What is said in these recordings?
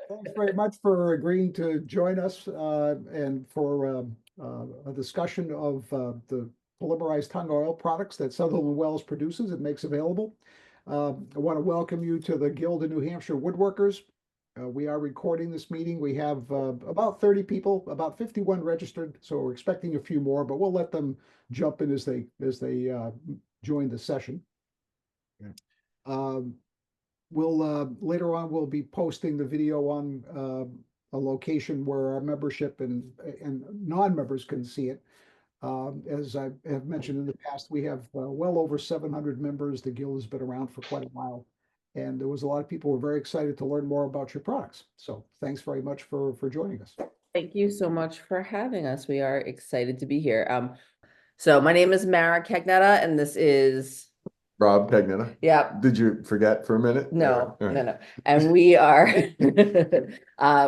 Thanks very much for agreeing to join us and for a discussion of the polymerized tung oil products that Sutherland Welles produces and makes available. I want to welcome you to the Guild of New Hampshire Woodworkers. We are recording this meeting. We have about 30 people, about 51 registered, so we're expecting a few more, but we'll let them jump in as they join the session. Yeah. Later on, we'll be posting the video on a location where our membership and non-members can see it. As I have mentioned in the past, we have well over 700 members. The guild has been around for quite a while, and there was a lot of people who were very excited to learn more about your products. So thanks very much for joining us. Thank you so much for having us. We are excited to be here. So my name is Mara Cagnetta, and this is Rob Cagnetta. Yeah. Did you forget for a minute? No, Right. no. And we are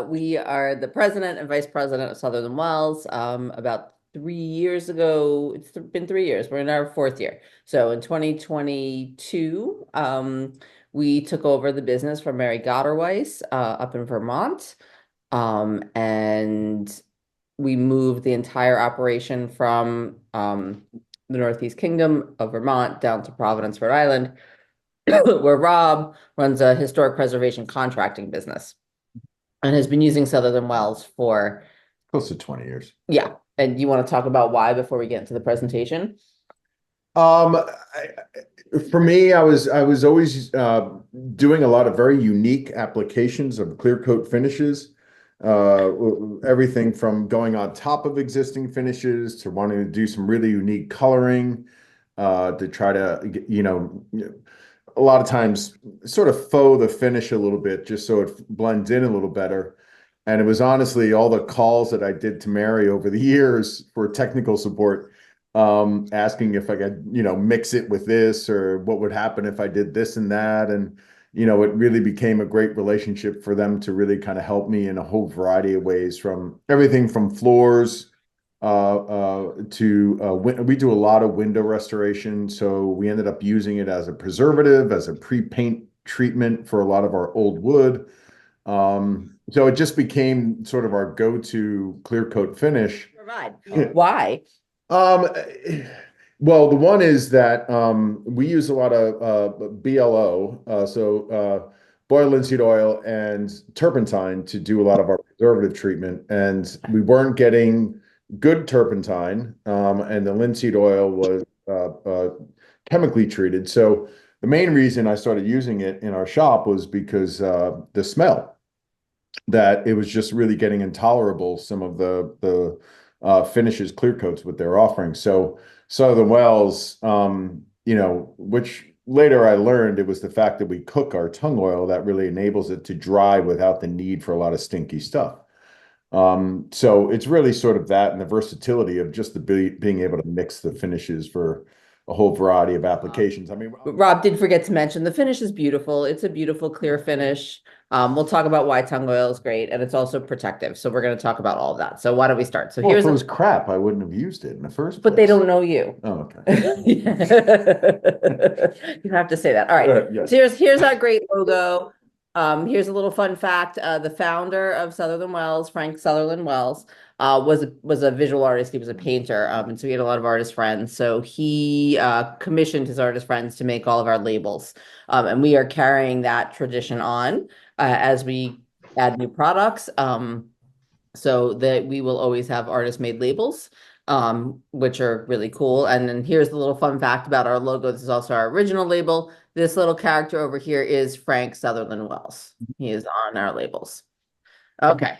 we are the president and vice president of Sutherland Welles. About 3 years ago, it's been 3 years. We're in our 4th year. So in 2022, we took over the business from Mary Gotterweiss up in Vermont. And we moved the entire operation from the Northeast Kingdom of Vermont down to Providence, Rhode Island, where Rob runs a historic preservation contracting business and has been using Sutherland Welles for Close to 20 years. Yeah. And you want to talk about why before we get into the presentation? For me, I was always doing a lot of very unique applications of clear coat finishes. Everything from going on top of existing finishes to wanting to do some really unique coloring, to try to, a lot of times sort of faux the finish a little bit just so it blends in a little better. And it was honestly all the calls that I did to Mary over the years for technical support, asking if I could, mix it with this or what would happen if I did this and that. And it really became a great relationship for them to really kind of help me in a whole variety of ways, from everything from floors to we do a lot of window restoration. So we ended up using it as a preservative, as a pre-paint treatment for a lot of our old wood. So it just became sort of our go-to clear coat finish. Provide. Why? Well, the one is that we use a lot of BLO, boiled linseed oil and turpentine to do a lot of our preservative treatment, and we weren't getting good turpentine, and the linseed oil was chemically treated. So the main reason I started using it in our shop was because the smell, that it was just really getting intolerable, some of the finishes, clear coats, what they're offering. So Sutherland Welles, which later I learned it was the fact that we cook our tung oil that really enables it to dry without the need for a lot of stinky stuff. So it's really sort of that and the versatility of just being able to mix the finishes for a whole variety of applications. I mean, Rob did forget to mention the finish is beautiful. It's a beautiful clear finish. We'll talk about why tung oil is great, and it's also protective. So we're going to talk about all of that. So why don't we start? So if it was crap, I wouldn't have used it in the first place. But they don't know you. Oh, okay. You have to say that. All right. Yes. So here's our great logo. Here's a little fun fact. The founder of Sutherland Welles, Frank Sutherland Welles, was a visual artist. He was a painter. And so he had a lot of artist friends. So he commissioned his artist friends to make all of our labels. And we are carrying that tradition on as we add new products. So that we will always have artist made labels, which are really cool. And then here's the little fun fact about our logo. This is also our original label. This little character over here is Frank Sutherland Welles. He is on our labels. Okay.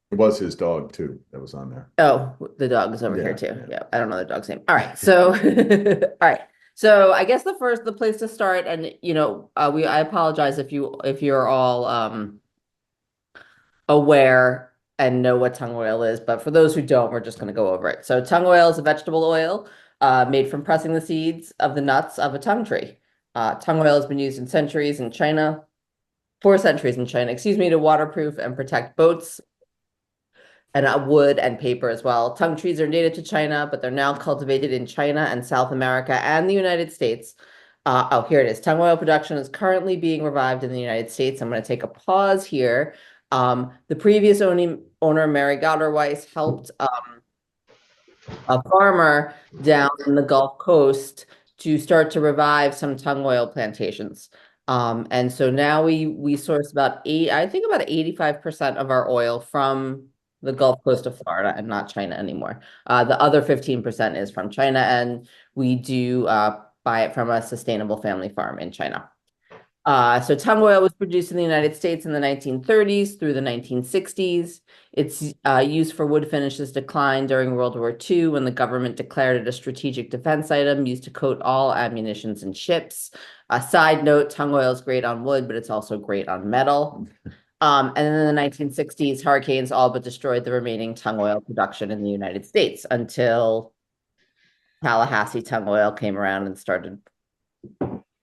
It was his dog too that was on there. Oh, the dog is over here too. Yeah, I don't know the dog's name. All right. So all right. So I guess the place to start, and I apologize if you're all aware and know what tung oil is, but for those who don't, we're just going to go over it. So tung oil is a vegetable oil made from pressing the seeds of the nuts of a tung tree. Tung oil has been used for centuries in China, to waterproof and protect boats and wood and paper as well. Tung trees are native to China, but they're now cultivated in China and South America and the United States. Here it is. Tung oil production is currently being revived in the United States. I'm going to take a pause here The previous owner, Mary Gouderweiss, helped a farmer down in the Gulf Coast to start to revive some tung oil plantations. And so now we source about 85% of our oil from the Gulf Coast of Florida and not China anymore. The other 15% is from China, and we do buy it from a sustainable family farm in China. So tung oil was produced in the United States in the 1930s through the 1960s. Its use for wood finishes declined during World War II when the government declared it a strategic defense item used to coat all ammunitions and ships. A side note, tung oil is great on wood, but it's also great on metal. And then in the 1960s, hurricanes all but destroyed the remaining tung oil production in the United States until Tallahassee tung oil came around and started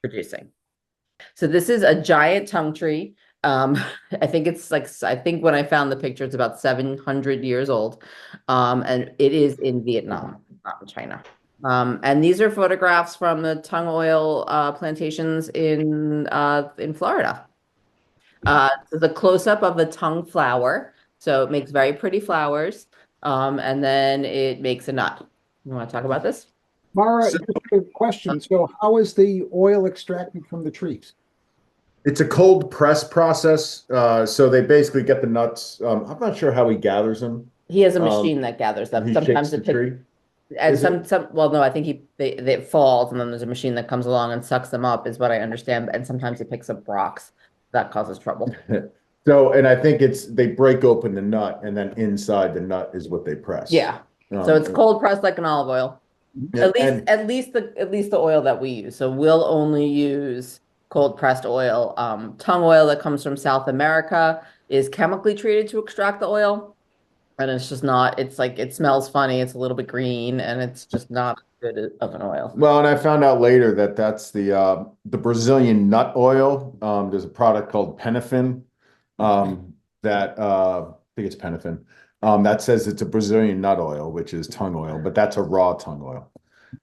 producing. So this is a giant tung tree. I think when I found the picture, it's about 700 years old. And it is in Vietnam, not in China. And these are photographs from the tung oil plantations in Florida. This is a close-up of the tung flower. So it makes very pretty flowers. And then it makes a nut. You want to talk about this? Mara, just a question. So how is the oil extracted from the trees? It's a cold press process. So they basically get the nuts. I'm not sure how he gathers them. He has a machine that gathers them. He Sometimes shakes it the tree. and Is well, no, I think it falls, and then there's a machine that comes along and sucks them up, is what I understand. And sometimes it picks up rocks. That causes trouble. So, and I think they break open the nut, and then inside the nut is what they press. Yeah. So it's cold pressed like an olive oil. Yeah, At least the oil that we use. So we'll only use cold pressed oil. Tung oil that comes from South America is chemically treated to extract the oil. And it's just not, it's like, it smells funny. It's a little bit green, and it's just not good of an oil. Well, and I found out later that that's the Brazilian nut oil. There's a product called Penafin that I think it's Penafin that says it's a Brazilian nut oil, which is tung oil, but that's a raw tung oil.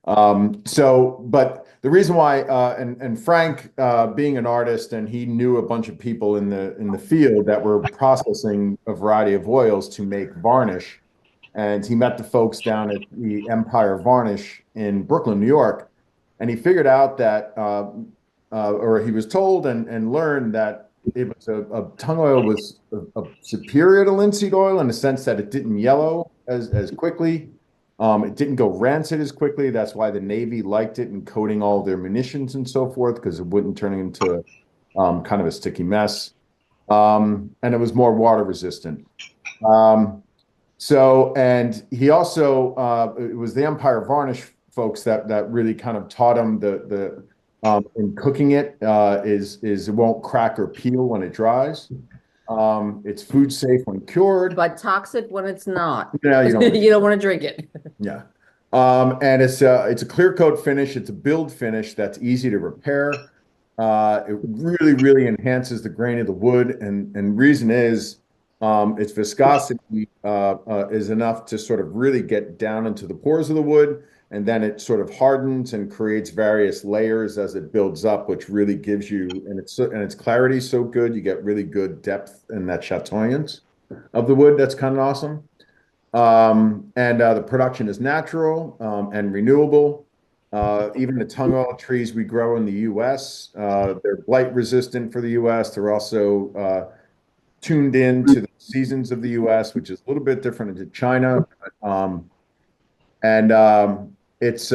But the reason why, and Frank, being an artist, and he knew a bunch of people in the field that were processing a variety of oils to make varnish, and he met the folks down at the Empire Varnish in Brooklyn, New York, and he figured out that, or he was told and learned that it was a tung oil was a superior to linseed oil in the sense that it didn't yellow as quickly. It didn't go rancid as quickly. That's why the Navy liked it in coating all of their munitions and so forth, because it wouldn't turn into kind of a sticky mess. And it was more water resistant. And he also, it was the Empire Varnish folks that really kind of taught him in cooking it it won't crack or peel when it dries. It's food safe when cured, but toxic when it's not. Yeah, you don't want to drink it. Yeah. And it's a clear coat finish. It's a build finish that's easy to repair. It really, really enhances the grain of the wood. And reason is its viscosity is enough to sort of really get down into the pores of the wood. And then it sort of hardens and creates various layers as it builds up, which really gives you, and its clarity is so good, you get really good depth in that chatoyance of the wood. That's kind of awesome. The production is natural and renewable. Even the tung oil trees we grow in the U.S., they're blight resistant for the U.S. They're also tuned in to the seasons of the U.S., which is a little bit different to China. It's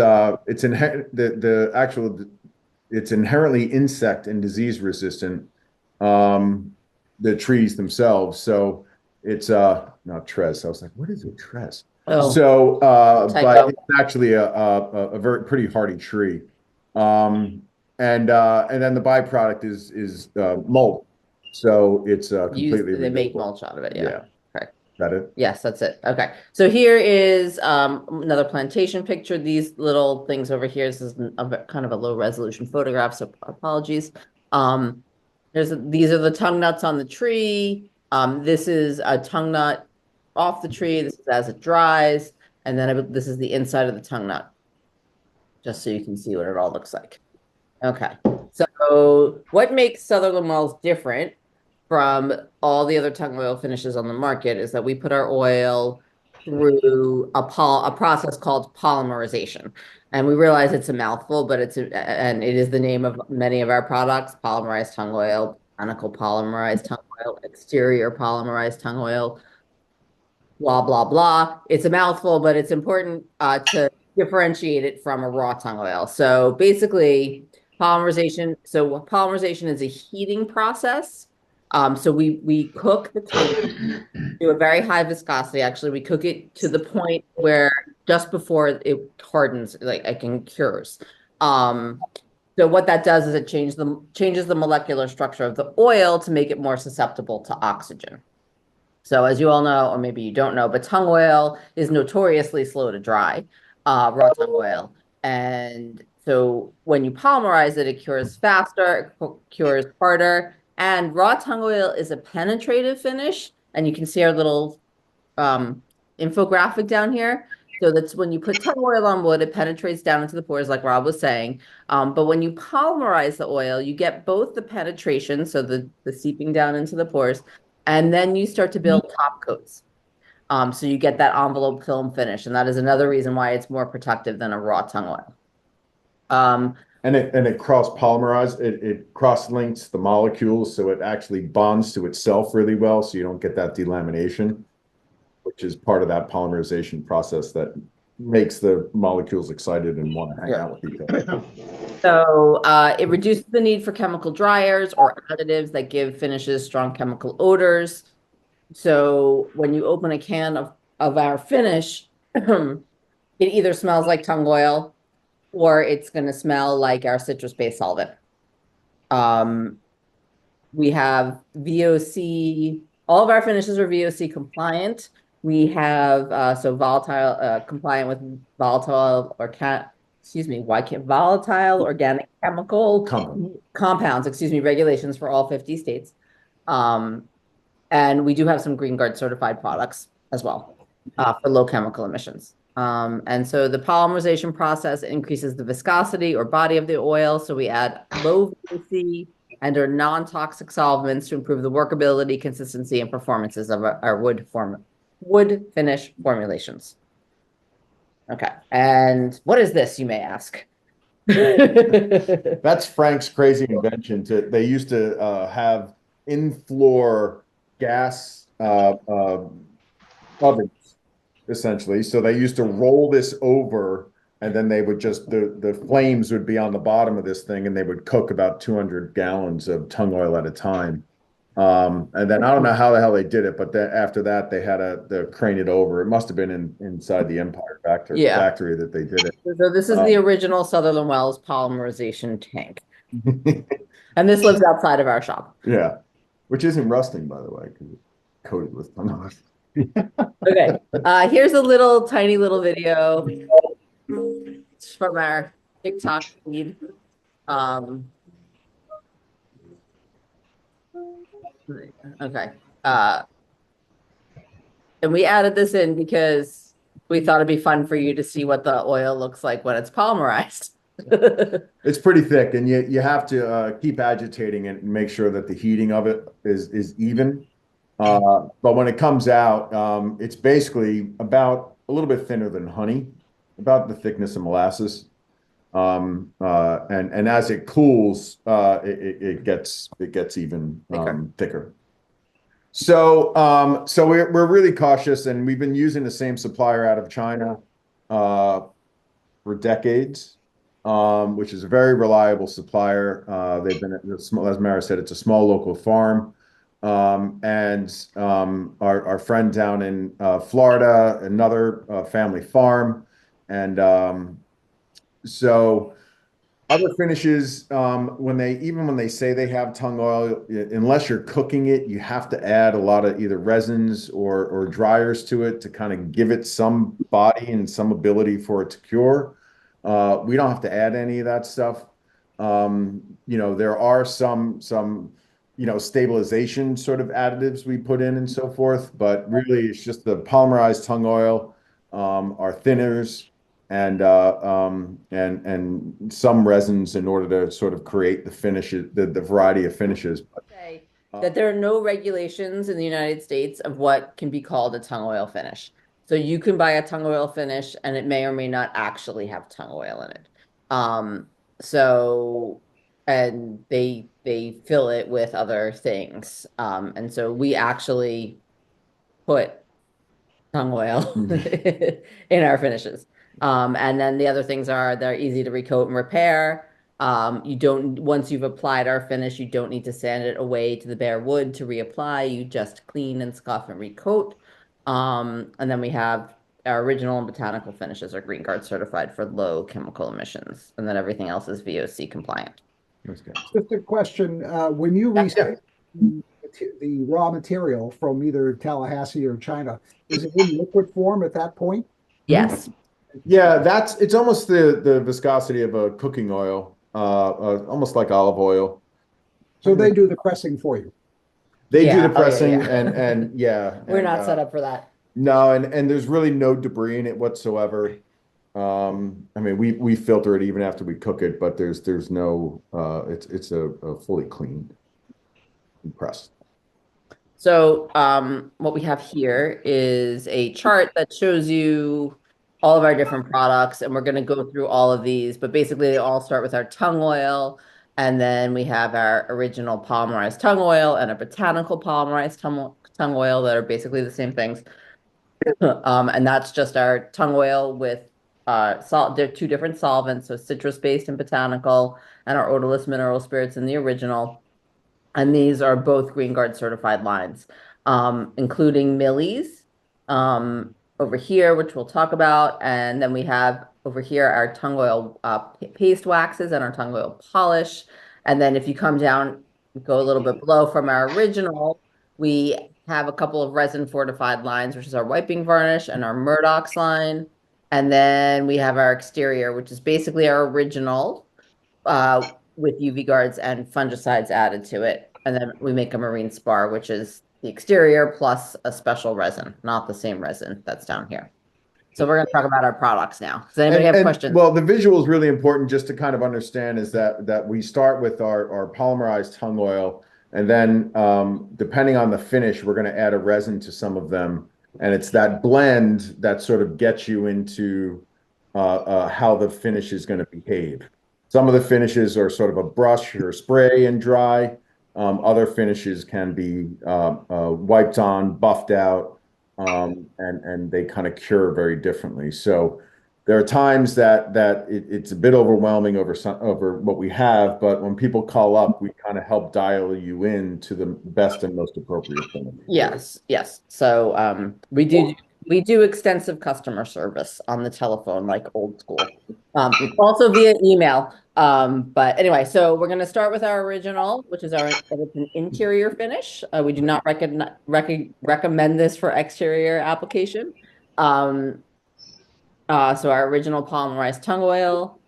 inherently insect and disease resistant. The trees themselves, so it's not tress. I was like, what is a tress? Oh, so but it's actually a very pretty hardy tree. And then the byproduct is mulch. So it's completely they make renewable. mulch out of it. Yeah. Okay. That it? Yes, that's it. Okay. So here is another plantation picture. These little things over here. This is kind of a low resolution photograph, so apologies. These are the tung nuts on the tree. This is a tung nut off the tree. This is as it dries. And then this is the inside of the tung nut, just so you can see what it all looks like. Okay. So what makes Sutherland Welles different from all the other tung oil finishes on the market is that we put our oil through a process called polymerization. And we realize it's a mouthful, but and it is the name of many of our products: polymerized tung oil, mechanical polymerized tung oil, exterior polymerized tung oil, blah, blah, blah. It's a mouthful, but it's important to differentiate it from a raw tung oil. So basically, polymerization is a heating process. So we cook the tung to a very high viscosity. Actually, we cook it to the point where just before it hardens, like it can cures. Um, so what that does is it changes the molecular structure of the oil to make it more susceptible to oxygen. So as you all know, or maybe you don't know, but tung oil is notoriously slow to dry, raw tung oil. And so when you polymerize it, it cures faster, it cures harder. And raw tung oil is a penetrative finish. And you can see our little infographic down here. So that's when you put tung oil on wood, it penetrates down into the pores, like Rob was saying. But when you polymerize the oil, you get both the penetration, so the seeping down into the pores, and then you start to build top coats. So you get that envelope film finish, and that is another reason why it's more protective than a raw tung oil. And it cross polymerized, it cross links the molecules, so it actually bonds to itself really well, so you don't get that delamination, which is part of that polymerization process that makes the molecules excited and want to hang out with each other. So it reduces the need for chemical dryers or additives that give finishes strong chemical odors. So when you open a can of our finish, it either smells like tung oil or it's going to smell like our citrus-based solvent. We have VOC, all of our finishes are VOC compliant. We have volatile compliant with volatile or volatile organic chemical compounds, regulations for all 50 states. And we do have some Green Guard certified products as well for low chemical emissions. And so the polymerization process increases the viscosity or body of the oil. So we add low VOC and or non-toxic solvents to improve the workability, consistency, and performances of our wood finish formulations. Okay, and what is this, you may ask? That's Frank's crazy invention. They used to have in-floor gas ovens, essentially. So they used to roll this over, and then they would just the flames would be on the bottom of this thing, and they would cook about 200 gallons of tung oil at a time. And then I don't know how the hell they did it, but then after that they had to crane it over. It must have been inside the Empire factory that they did it. So this is the original Sutherland Welles polymerization tank. And this lives outside of our shop. Yeah, which isn't rusting, by the way, because it's coated with tung oil. Okay, here's a tiny little video from our TikTok feed. Okay. And we added this in because we thought it'd be fun for you to see what the oil looks like when it's polymerized. It's pretty thick, and you have to keep agitating it and make sure that the heating of it is even. But when it comes out, it's basically about a little bit thinner than honey, about the thickness of molasses. And as it cools, it gets even thicker. So we're really cautious, and we've been using the same supplier out of China for decades, which is a very reliable supplier. They've been as Mara said, it's a small local farm. And our friend down in Florida, another family farm, and so other finishes, when they say they have tung oil, unless you're cooking it, you have to add a lot of either resins or dryers to it to kind of give it some body and some ability for it to cure. We don't have to add any of that stuff. There are some stabilization sort of additives we put in and so forth, but really it's just the polymerized tung oil, our thinners, and some resins in order to sort of create the finishes, the variety of finishes. that there are no regulations in the United States of what can be called a tung oil finish. So you can buy a tung oil finish and it may or may not actually have tung oil in it. So and they fill it with other things. And so we actually put tung oil in our finishes. And then the other things are they're easy to recoat and repair. You don't, once you've applied our finish, you don't need to sand it away to the bare wood to reapply. You just clean and scuff and recoat. And then we have our original and botanical finishes are Green Guard certified for low chemical emissions. And then everything else is VOC compliant. That's good. Just a question, when you receive the raw material from either Tallahassee or China, is it in liquid form at that point? Yes. Yeah, it's almost the viscosity of a cooking oil, almost like olive oil. So they do the pressing for you. They do Yeah. the Oh, yeah, pressing yeah. and yeah. We're and, not set up for that. No, and there's really no debris in it whatsoever. I mean, we filter it even after we cook it, but there's no it's a fully clean press. So what we have here is a chart that shows you all of our different products, and we're going to go through all of these, but basically they all start with our tung oil, and then we have our original polymerized tung oil and a botanical polymerized tung oil that are basically the same things. And that's just our tung oil with salt. They're two different solvents, so citrus-based and botanical, and our odorless mineral spirits in the original. And these are both Green Guard certified lines, including Millie's over here, which we'll talk about. And then we have over here our tung oil paste waxes and our tung oil polish. And then if you come down, go a little bit below from our original, we have a couple of resin fortified lines, which is our wiping varnish and our Murdoch's line. And then we have our exterior, which is basically our original with UV guards and fungicides added to it. And then we make a marine spar, which is the exterior plus a special resin, not the same resin that's down here. So we're going to talk about our products now. Does anybody have questions? Well, the visual is really important just to kind of understand is that we start with our polymerized tung oil, and then depending on the finish, we're going to add a resin to some of them. And it's that blend that sort of gets you into how the finish is going to behave. Some of the finishes are sort of a brush or spray and dry. Other finishes can be wiped on, buffed out, and they kind of cure very differently. So there are times that it's a bit overwhelming over what we have, but when people call up, we kind of help dial you in to the best and most appropriate thing. Yes, yes. So we do extensive customer service on the telephone, like old school. Also via email. But anyway, so we're going to start with our original, which is it's an interior finish. We do not recommend this for exterior application. So our original polymerized tung oil.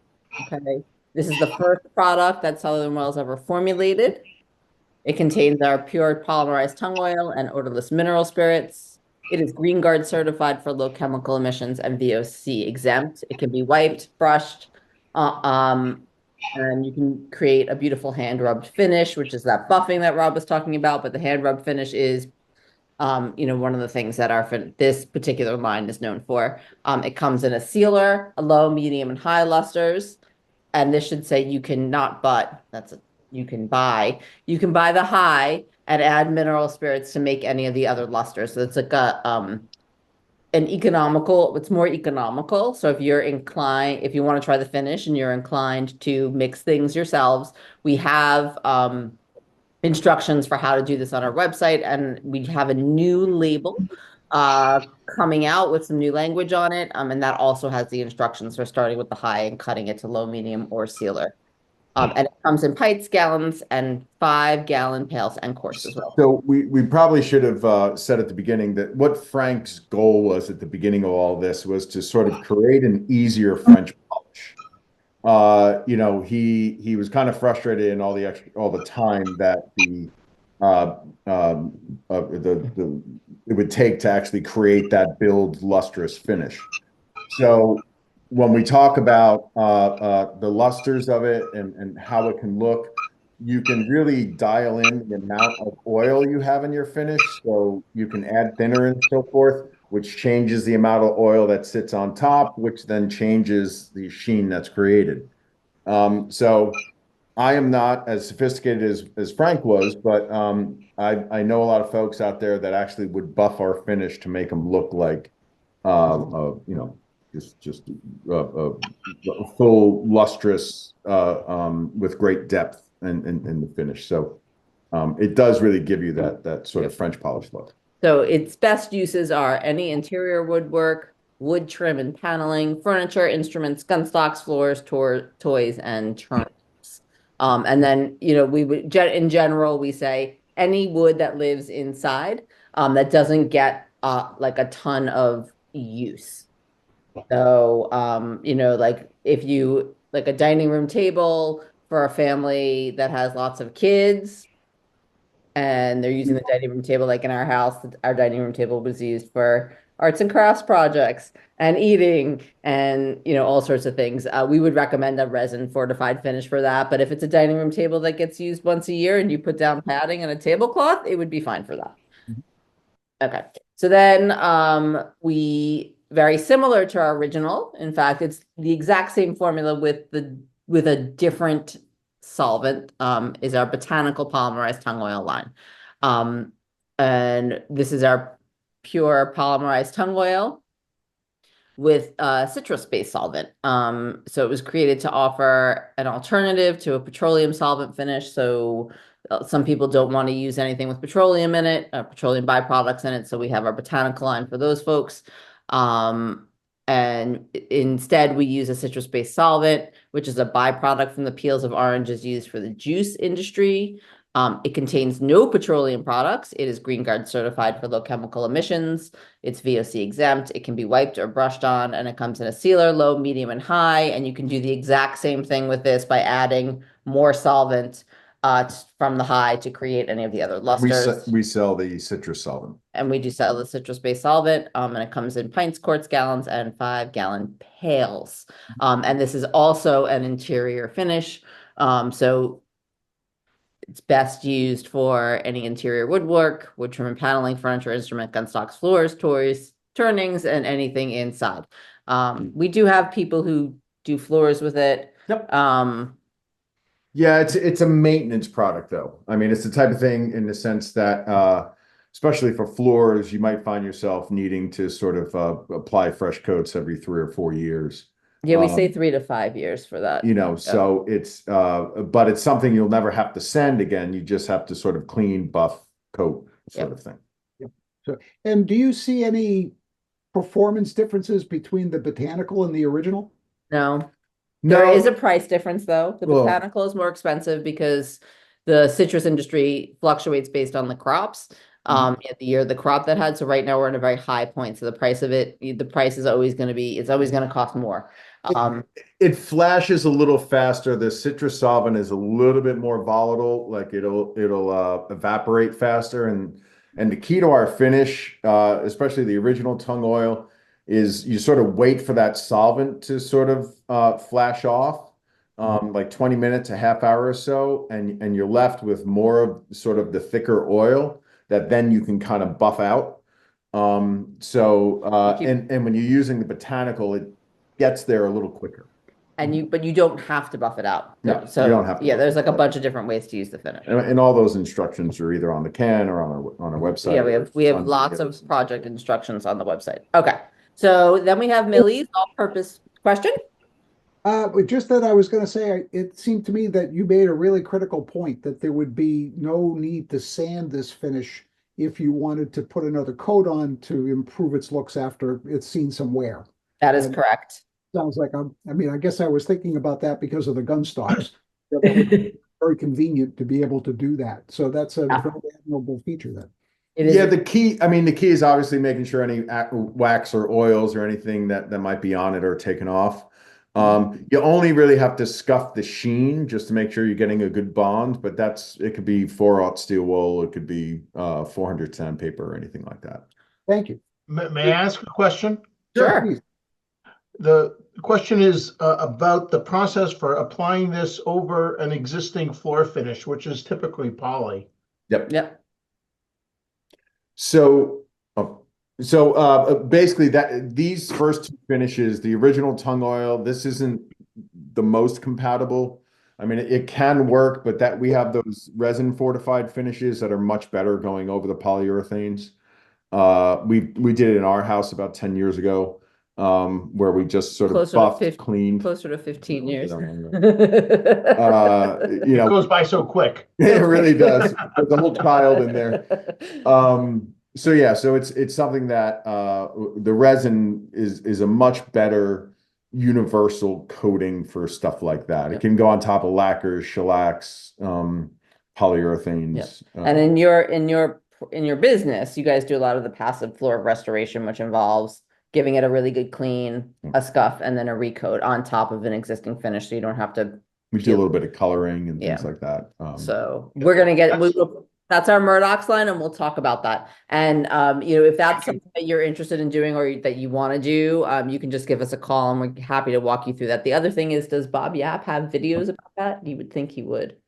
Okay, this is the first product that Sutherland Welles ever formulated. It contains our pure polymerized tung oil and odorless mineral spirits. It is Green Guard certified for low chemical emissions and VOC exempt. It can be wiped, brushed, and you can create a beautiful hand rubbed finish, which is that buffing that Rob was talking about. But the hand rub finish is, one of the things that this particular line is known for. It comes in a sealer, a low, medium, and high lusters. And this should say you cannot, but you can buy the high and add mineral spirits to make any of the other lusters. So it's like it's more economical. So if you want to try the finish and you're inclined to mix things yourselves, we have instructions for how to do this on our website, and we have a new label coming out with some new language on it, and that also has the instructions for starting with the high and cutting it to low, medium, or sealer. And it comes in pints, gallons, and 5-gallon pails and quarts as well. So we probably should have said at the beginning that what Frank's goal was at the beginning of all this was to sort of create an easier French polish. He was kind of frustrated in all the time that it would take to actually create that build lustrous finish. So when we talk about the lusters of it and how it can look, you can really dial in the amount of oil you have in your finish. So you can add thinner and so forth, which changes the amount of oil that sits on top, which then changes the sheen that's created. So I am not as sophisticated as Frank was, but I know a lot of folks out there that actually would buff our finish to make them look like, you know, just full lustrous with great depth in the finish. So it does really give you that sort of French polish look. So its best uses are any interior woodwork, wood trim and paneling, furniture, instruments, gun stocks, floors, toys, and turnings. And then, you know, we would in general, we say any wood that lives inside that doesn't get like a ton of use. So, you know, like if you like a dining room table for a family that has lots of kids and they're using the dining room table, like in our house, our dining room table was used for arts and crafts projects and eating and, you know, all sorts of things. We would recommend a resin fortified finish for that. But if it's a dining room table that gets used once a year and you put down padding and a tablecloth, it would be fine for that. Okay. So then we very similar to our original. In fact, it's the exact same formula with a different solvent is our botanical polymerized tung oil line. And this is our pure polymerized tung oil with citrus-based solvent. So it was created to offer an alternative to a petroleum solvent finish. So some people don't want to use anything with petroleum in it, petroleum byproducts in it. So we have our botanical line for those folks. And instead we use a citrus-based solvent, which is a byproduct from the peels of oranges used for the juice industry. It contains no petroleum products. It is Green Guard certified for low chemical emissions. It's VOC exempt. It can be wiped or brushed on, and it comes in a sealer, low, medium, and high. And you can do the exact same thing with this by adding more solvent from the high to create any of the other lusters. We sell the citrus solvent. And we do sell the citrus-based solvent, and it comes in pints, quarts, gallons, and 5-gallon pails. And this is also an interior finish. So it's best used for any interior woodwork, wood trim and paneling, furniture, instrument, gun stocks, floors, toys, turnings, and anything inside. We do have people who do floors with it. Yep. Yeah, it's a maintenance product though. I mean, it's the type of thing in the sense that especially for floors, you might find yourself needing to sort of apply fresh coats every 3 or 4 years. Yeah, we say 3 to 5 years for that. You know, so it's but it's something you'll never have to sand again. You just have to sort of clean, buff, coat sort of thing. Yep. So, and do you see any performance differences between the botanical and the original? No. There is a price difference though. The botanical is more expensive because the citrus industry fluctuates based on the crops. The year the crop that had. So right now we're at a very high point. So the price of it, the price is always going to be, it's always going to cost more. It flashes a little faster. The citrus solvent is a little bit more volatile, like it'll evaporate faster. And the key to our finish, especially the original tung oil, is you sort of wait for that solvent to sort of flash off, like 20 minutes, a half hour or so, and you're left with more of sort of the thicker oil that then you can kind of buff out. And when you're using the botanical, it gets there a little quicker. But you don't have to buff it out. No, so you don't have to. Yeah, there's like a bunch of different ways to use the finish. And all those instructions are either on the can or on our website. Yeah, we have lots of project instructions on the website. Okay. So then we have Millie's all-purpose question. Just that I was going to say, it seemed to me that you made a really critical point that there would be no need to sand this finish if you wanted to put another coat on to improve its looks after it's seen some wear. That is correct. Sounds like I mean, I guess I was thinking about that because of the gun stocks. That would be very convenient to be able to do that. So that's a very admirable feature then. Yeah, the key is obviously making sure any wax or oils or anything that might be on it are taken off. You only really have to scuff the sheen just to make sure you're getting a good bond, but it could be 4/0 steel wool, it could be 400 sandpaper or anything like that. Thank you. May I ask a question? Sure. The question is about the process for applying this over an existing floor finish, which is typically poly. Yep. Yep. So, basically these first two finishes, the original tung oil, this isn't the most compatible. I mean, it can work, but that we have those resin fortified finishes that are much better going over the polyurethanes. We did it in our house about 10 years ago, where we just sort of buffed, cleaned. Closer to 15 years. It goes by so quick. It really does. There's a whole child in there. So yeah, so it's something that the resin is a much better universal coating for stuff like that. It can go on top of lacquers, shellacs, polyurethanes. And in your business, you guys do a lot of the passive floor restoration, which involves giving it a really good clean, a scuff, and then a recoat on top of an existing finish, so you don't have to. We do a little bit of coloring and things like that. So we're gonna get that's our Murdoch's line, and we'll talk about that. And if that's something that you're interested in doing or that you want to do, you can just give us a call, and we're happy to walk you through that. The other thing is, does Bob Yap have videos about that? You would think he would.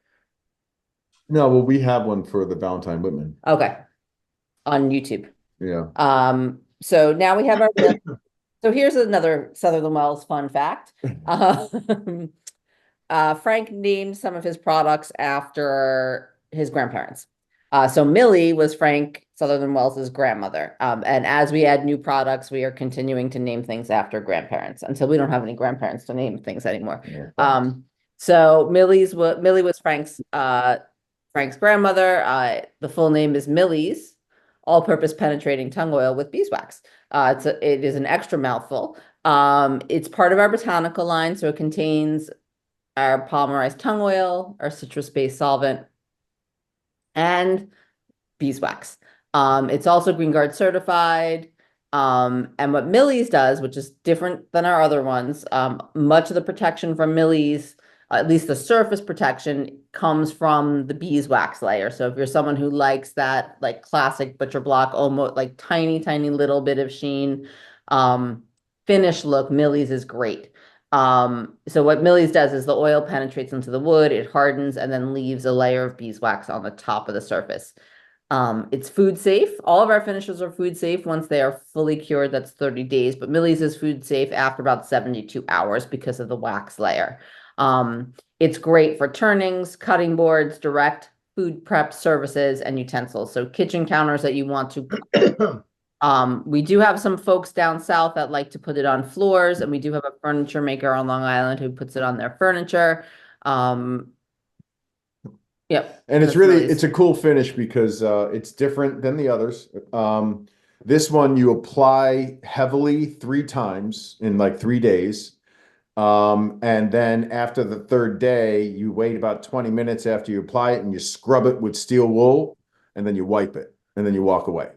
No, well, we have one for the Valentine Whitman. Okay, on YouTube. Yeah. So now we have our. So here's another Sutherland Welles fun fact. Frank named some of his products after his grandparents. So Millie was Frank Sutherland Wells's grandmother. And as we add new products, we are continuing to name things after grandparents until we don't have any grandparents to name things anymore. Yeah. So Millie was Frank's grandmother. The full name is Millie's all-purpose penetrating tung oil with beeswax. It is an extra mouthful. It's part of our botanical line, so it contains our polymerized tung oil, our citrus-based solvent, and beeswax. It's also Green Guard certified. And what Millie's does, which is different than our other ones, much of the protection from Millie's, at least the surface protection, comes from the beeswax layer. So if you're someone who likes that like classic butcher block, almost like tiny little bit of sheen finish look, Millie's is great. So what Millie's does is the oil penetrates into the wood, it hardens, and then leaves a layer of beeswax on the top of the surface. It's food safe. All of our finishes are food safe once they are fully cured. That's 30 days, but Millie's is food safe after about 72 hours because of the wax layer. It's great for turnings, cutting boards, direct food prep services, and utensils. So kitchen counters that you want to. We do have some folks down south that like to put it on floors, and we do have a furniture maker on Long Island who puts it on their furniture. Yep. And it's a cool finish because it's different than the others. This one you apply heavily 3 times in like 3 days. And then after the 3rd day, you wait about 20 minutes after you apply it and you scrub it with steel wool, and then you wipe it, and then you walk away.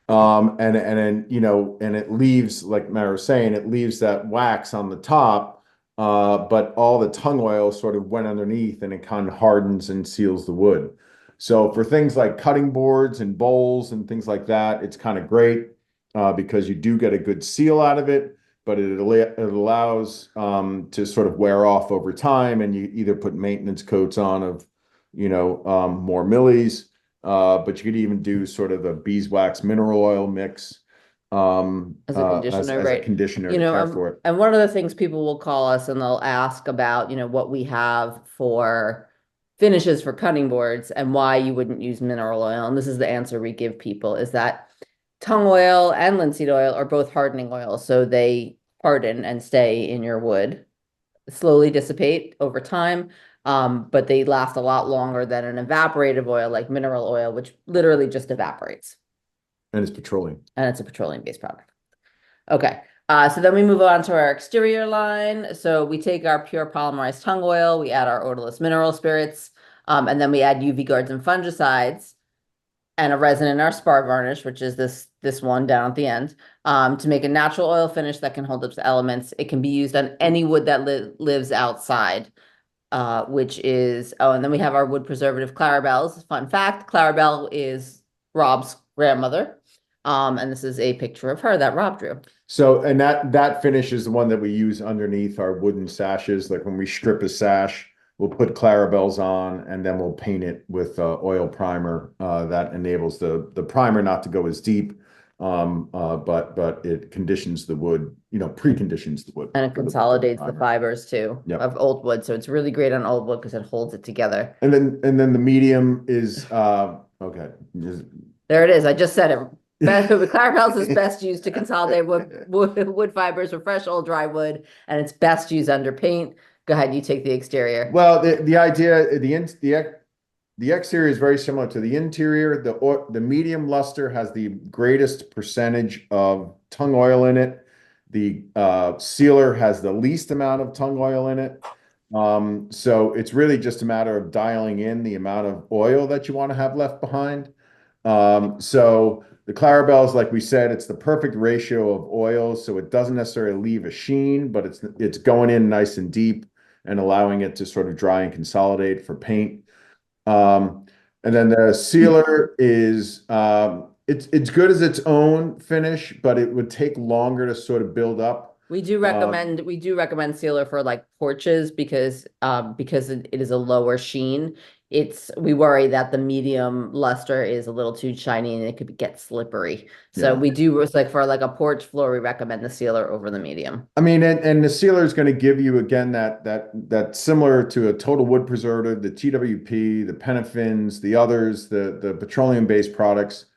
And then, and it leaves, like Mara was saying, it leaves that wax on the top, but all the tung oil sort of went underneath, and it kind of hardens and seals the wood. So for things like cutting boards and bowls and things like that, it's kind of great because you do get a good seal out of it, but it allows to sort of wear off over time, and you either put maintenance coats on of, more Millies, but you could even do sort of the beeswax mineral oil mix as a conditioner, as a conditioner to care for it. And one of the things people will call us and they'll ask about, what we have for finishes for cutting boards and why you wouldn't use mineral oil. And this is the answer we give people, is that tung oil and linseed oil are both hardening oils. So they harden and stay in your wood, slowly dissipate over time. But they last a lot longer than an evaporative oil like mineral oil, which literally just evaporates. And it's petroleum. And it's a petroleum-based product. Okay. So then we move on to our exterior line. So we take our pure polymerized tung oil, we add our odorless mineral spirits, and then we add UV guards and fungicides and a resin in our spar varnish, which is this one down at the end, to make a natural oil finish that can hold up to elements. It can be used on any wood that lives outside, which is, and then we have our wood preservative Clarabelle's. Fun fact, Clarabelle is Rob's grandmother. And this is a picture of her that Rob drew. So, and that finish is the one that we use underneath our wooden sashes. Like when we strip a sash, we'll put Clarabelles on, and then we'll paint it with oil primer. That enables the primer not to go as deep, but it conditions the wood, preconditions the wood. And it consolidates the fibers too Yep. of old wood. So it's really great on old wood because it holds it together. And then the medium is okay. There it is. I just said it. Clarabelles is best used to consolidate wood fibers for fresh, old, dry wood, and it's best used under paint. Go ahead, you take the exterior. Well, the idea, the exterior is very similar to the interior. The medium luster has the greatest percentage of tung oil in it. The sealer has the least amount of tung oil in it. So it's really just a matter of dialing in the amount of oil that you want to have left behind. So the Clarabelles, like we said, it's the perfect ratio of oil, so it doesn't necessarily leave a sheen, but it's going in nice and deep and allowing it to sort of dry and consolidate for paint. And then the sealer is it's good as its own finish, but it would take longer to sort of build up. We do recommend sealer for like porches because it is a lower sheen. We worry that the medium luster is a little too shiny and it could get slippery. So Yeah. we do, it's like for like a porch floor, we recommend the sealer over the medium. I mean, and the sealer is going to give you again that similar to a total wood preservative, the TWP, the Penafins, the others, the petroleum-based products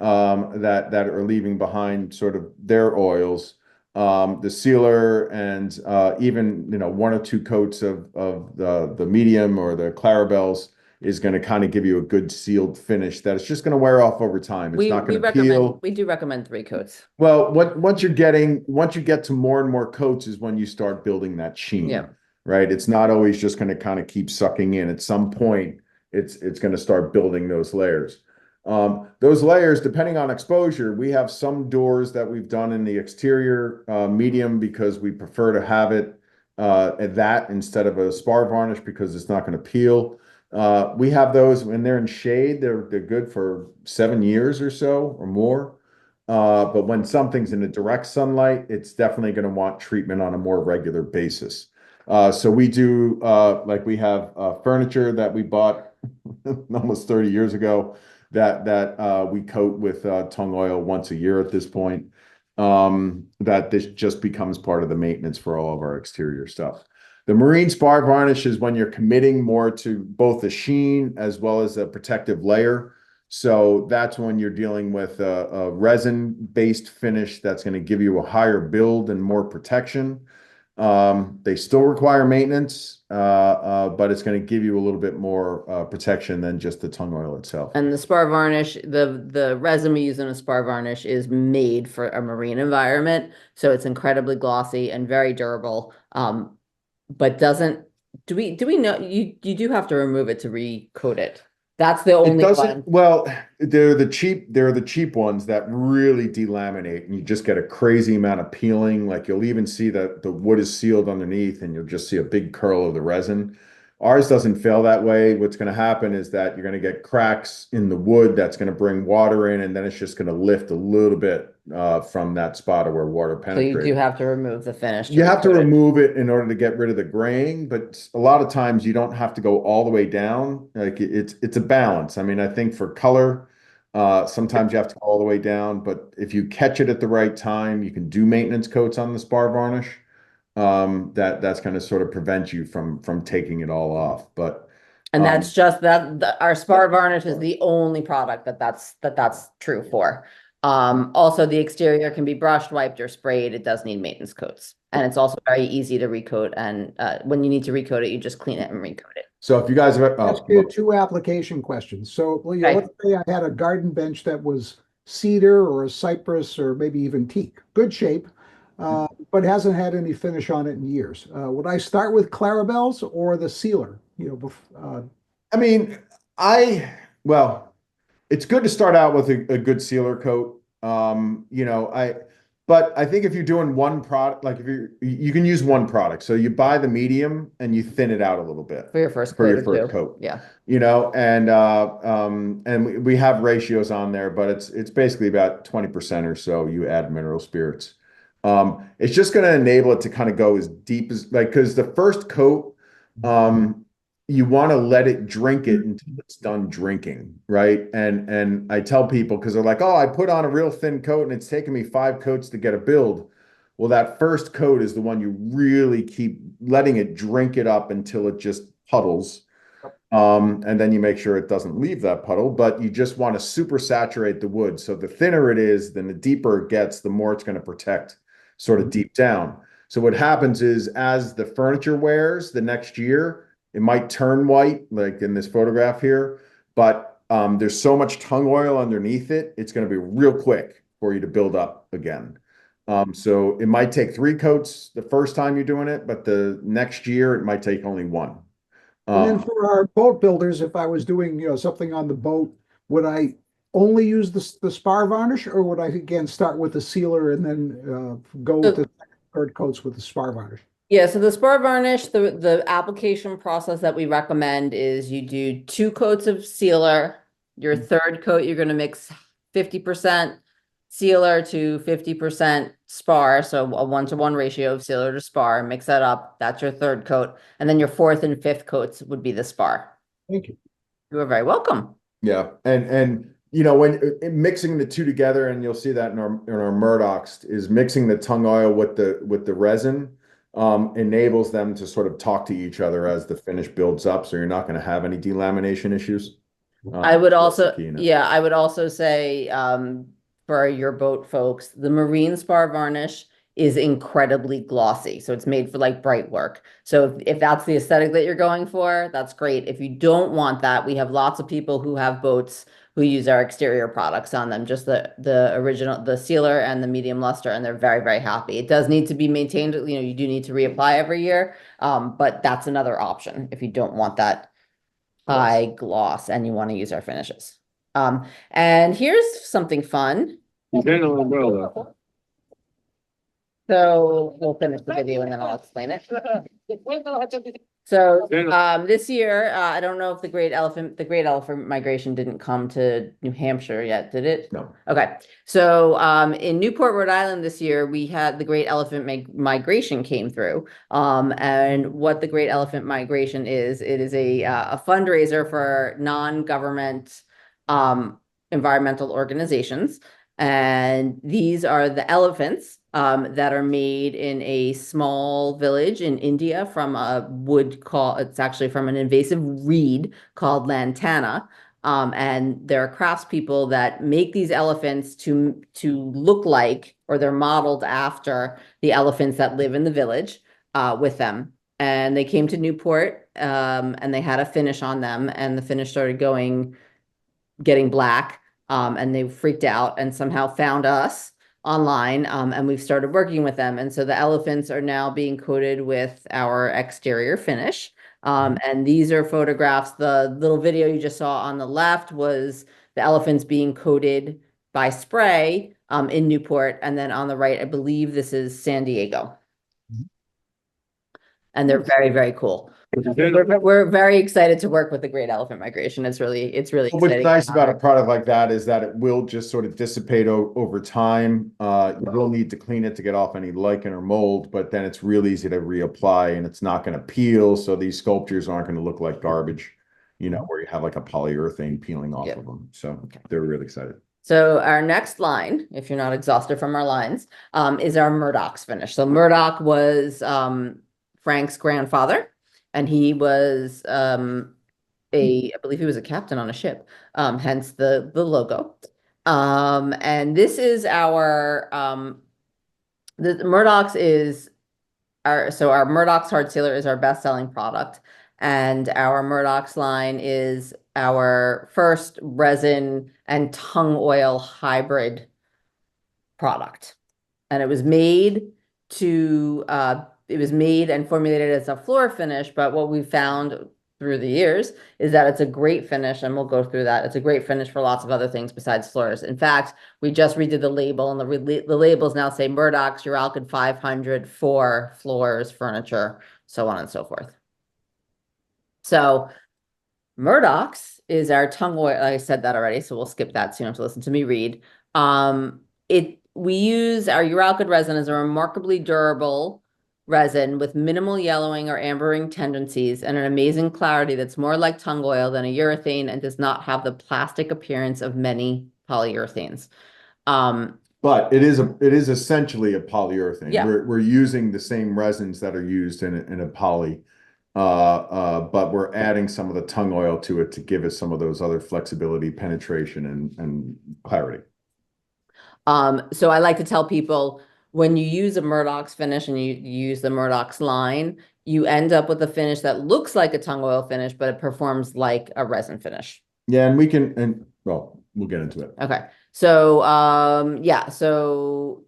that are leaving behind sort of their oils. The sealer and even one or two coats of the medium or the Clarabelles is going to kind of give you a good sealed finish that it's just going to wear off over time. It's not going to peel. We do recommend 3 coats. Well, once you get to more and more coats is when you start building that sheen. Yeah. Right. It's not always just going to kind of keep sucking in. At some point, it's going to start building those layers. Those layers, depending on exposure, we have some doors that we've done in the exterior medium because we prefer to have it at that instead of a spar varnish because it's not going to peel. We have those when they're in shade, they're good for 7 years or so or more. But when something's in the direct sunlight, it's definitely going to want treatment on a more regular basis. So we do like we have furniture that we bought almost 30 years ago that we coat with tung oil once a year at this point. That this just becomes part of the maintenance for all of our exterior stuff. The marine spar varnish is when you're committing more to both the sheen as well as a protective layer. So that's when you're dealing with a resin-based finish that's going to give you a higher build and more protection. They still require maintenance, but it's going to give you a little bit more protection than just the tung oil itself. And the spar varnish, the resin we use in a spar varnish is made for a marine environment, so it's incredibly glossy and very durable. But do we know you do have to remove it to recoat it? That's the only one. Well, they're the cheap ones that really delaminate and you just get a crazy amount of peeling. Like you'll even see that the wood is sealed underneath and you'll just see a big curl of the resin. Ours doesn't fail that way. What's going to happen is that you're going to get cracks in the wood that's going to bring water in, and then it's just going to lift a little bit from that spot where water penetrates. So you do have to remove the finish. You have to remove it in order to get rid of the graying, but a lot of times you don't have to go all the way down. Like it's a balance. I mean, I think for color, sometimes you have to go all the way down, but if you catch it at the right time, you can do maintenance coats on the spar varnish. That's going to sort of prevent you from taking it all off. But and that's just our spar varnish is the only product that's true for. Also the exterior can be brushed, wiped, or sprayed. It does need maintenance coats. And it's also very easy to recoat. And when you need to recoat it, you just clean it and recoat it. So if you guys have ask you 2 application questions. So let's say I had a garden bench that was cedar or a cypress or maybe even teak, good shape. But hasn't had any finish on it in years. Would I start with Clarabelles or the sealer? I mean, well, it's good to start out with a good sealer coat. But I think if you're doing one product, like you can use one product. So you buy the medium and you thin it out a little bit for your first coat. Yeah. And we have ratios on there, but it's basically about 20% or so you add mineral spirits. It's just going to enable it to kind of go as deep as like, because the first coat, you want to let it drink it until it's done drinking, right? And I tell people because they're like, oh, I put on a real thin coat and it's taken me 5 coats to get a build. Well, that first coat is the one you really keep letting it drink it up until it just puddles. And then you make sure it doesn't leave that puddle, but you just want to super saturate the wood. So the thinner it is, then the deeper it gets, the more it's going to protect sort of deep down. So what happens is as the furniture wears the next year, it might turn white, like in this photograph here, but there's so much tung oil underneath it, it's going to be real quick for you to build up again. So it might take 3 coats the first time you're doing it, but the next year it might take only 1. And then for our boat builders, if I was doing, something on the boat, would I only use the spar varnish, or would I again start with the sealer and then go with So- the third coats with the spar varnish? Yeah, so the spar varnish, the application process that we recommend is you do 2 coats of sealer. Your third coat, you're going to mix 50% sealer to 50% spar. So a 1-to-1 ratio of sealer to spar. Mix that up. That's your third coat. And then your fourth and fifth coats would be the spar. Thank you. You are very welcome. Yeah, and when mixing the two together, and you'll see that in our Murdochs, is mixing the tung oil with the resin enables them to sort of talk to each other as the finish builds up, so you're not going to have any delamination issues. I would That's also, the key in it. yeah, I would also say, for your boat folks, the marine spar varnish is incredibly glossy. So it's made for like bright work. So if that's the aesthetic that you're going for, that's great. If you don't want that, we have lots of people who have boats who use our exterior products on them, just the original, the sealer and the medium luster, and they're very, very happy. It does need to be maintained, you do need to reapply every year. But that's another option if you don't want that high gloss and you want to use our finishes. And here's something fun. So we'll finish the video and then I'll explain it. So this year, I don't know if the great elephant migration didn't come to New Hampshire yet, did it? No. Okay. So in Newport, Rhode Island this year, we had the great elephant migration came through. And what the great elephant migration is, it is a fundraiser for non-government environmental organizations. And these are the elephants that are made in a small village in India from it's actually from an invasive reed called lantana. And there are craftspeople that make these elephants to look like, or they're modeled after the elephants that live in the village with them. And they came to Newport and they had a finish on them, and the finish started getting black. And they freaked out and somehow found us online, and we've started working with them. And so the elephants are now being coated with our exterior finish. And these are photographs. The little video you just saw on the left was the elephants being coated by spray in Newport. And then on the right, I believe this is San Diego. And they're very, very cool. We're very excited to work with the Great Elephant Migration. It's really exciting. What's nice about a product like that is that it will just sort of dissipate over time. You will need to clean it to get off any lichen or mold, but then it's real easy to reapply and it's not going to peel. So these sculptures aren't going to look like garbage, where you have like a polyurethane peeling off of them. So they're really excited. So our next line, if you're not exhausted from our lines, is our Murdoch's finish. So Murdoch was Frank's grandfather. And he was I believe he was a captain on a ship, hence the logo. And this is our the Murdoch's is our Murdoch's hard sealer is our best-selling product. And our Murdoch's line is our first resin and tung oil hybrid product. And it was made and formulated as a floor finish, but what we found through the years is that it's a great finish, and we'll go through that. It's a great finish for lots of other things besides floors. In fact, we just redid the label, and the labels now say Murdoch's Uralkid 500 for floors, furniture, so on and so forth. So Murdoch's is our tung oil. I said that already, so we'll skip that so you don't have to listen to me read. we use our Uralkyd resin as a remarkably durable resin with minimal yellowing or ambering tendencies and an amazing clarity that's more like tung oil than a urethane and does not have the plastic appearance of many polyurethanes. But it is essentially a polyurethane. Yeah. We're using the same resins that are used in a poly, but we're adding some of the tung oil to it to give us some of those other flexibility, penetration, and clarity. So I like to tell people when you use a Murdoch's finish and you use the Murdoch's line, you end up with a finish that looks like a tung oil finish, but it performs like a resin finish. Yeah, and well, we'll get into it. Okay. So yeah, so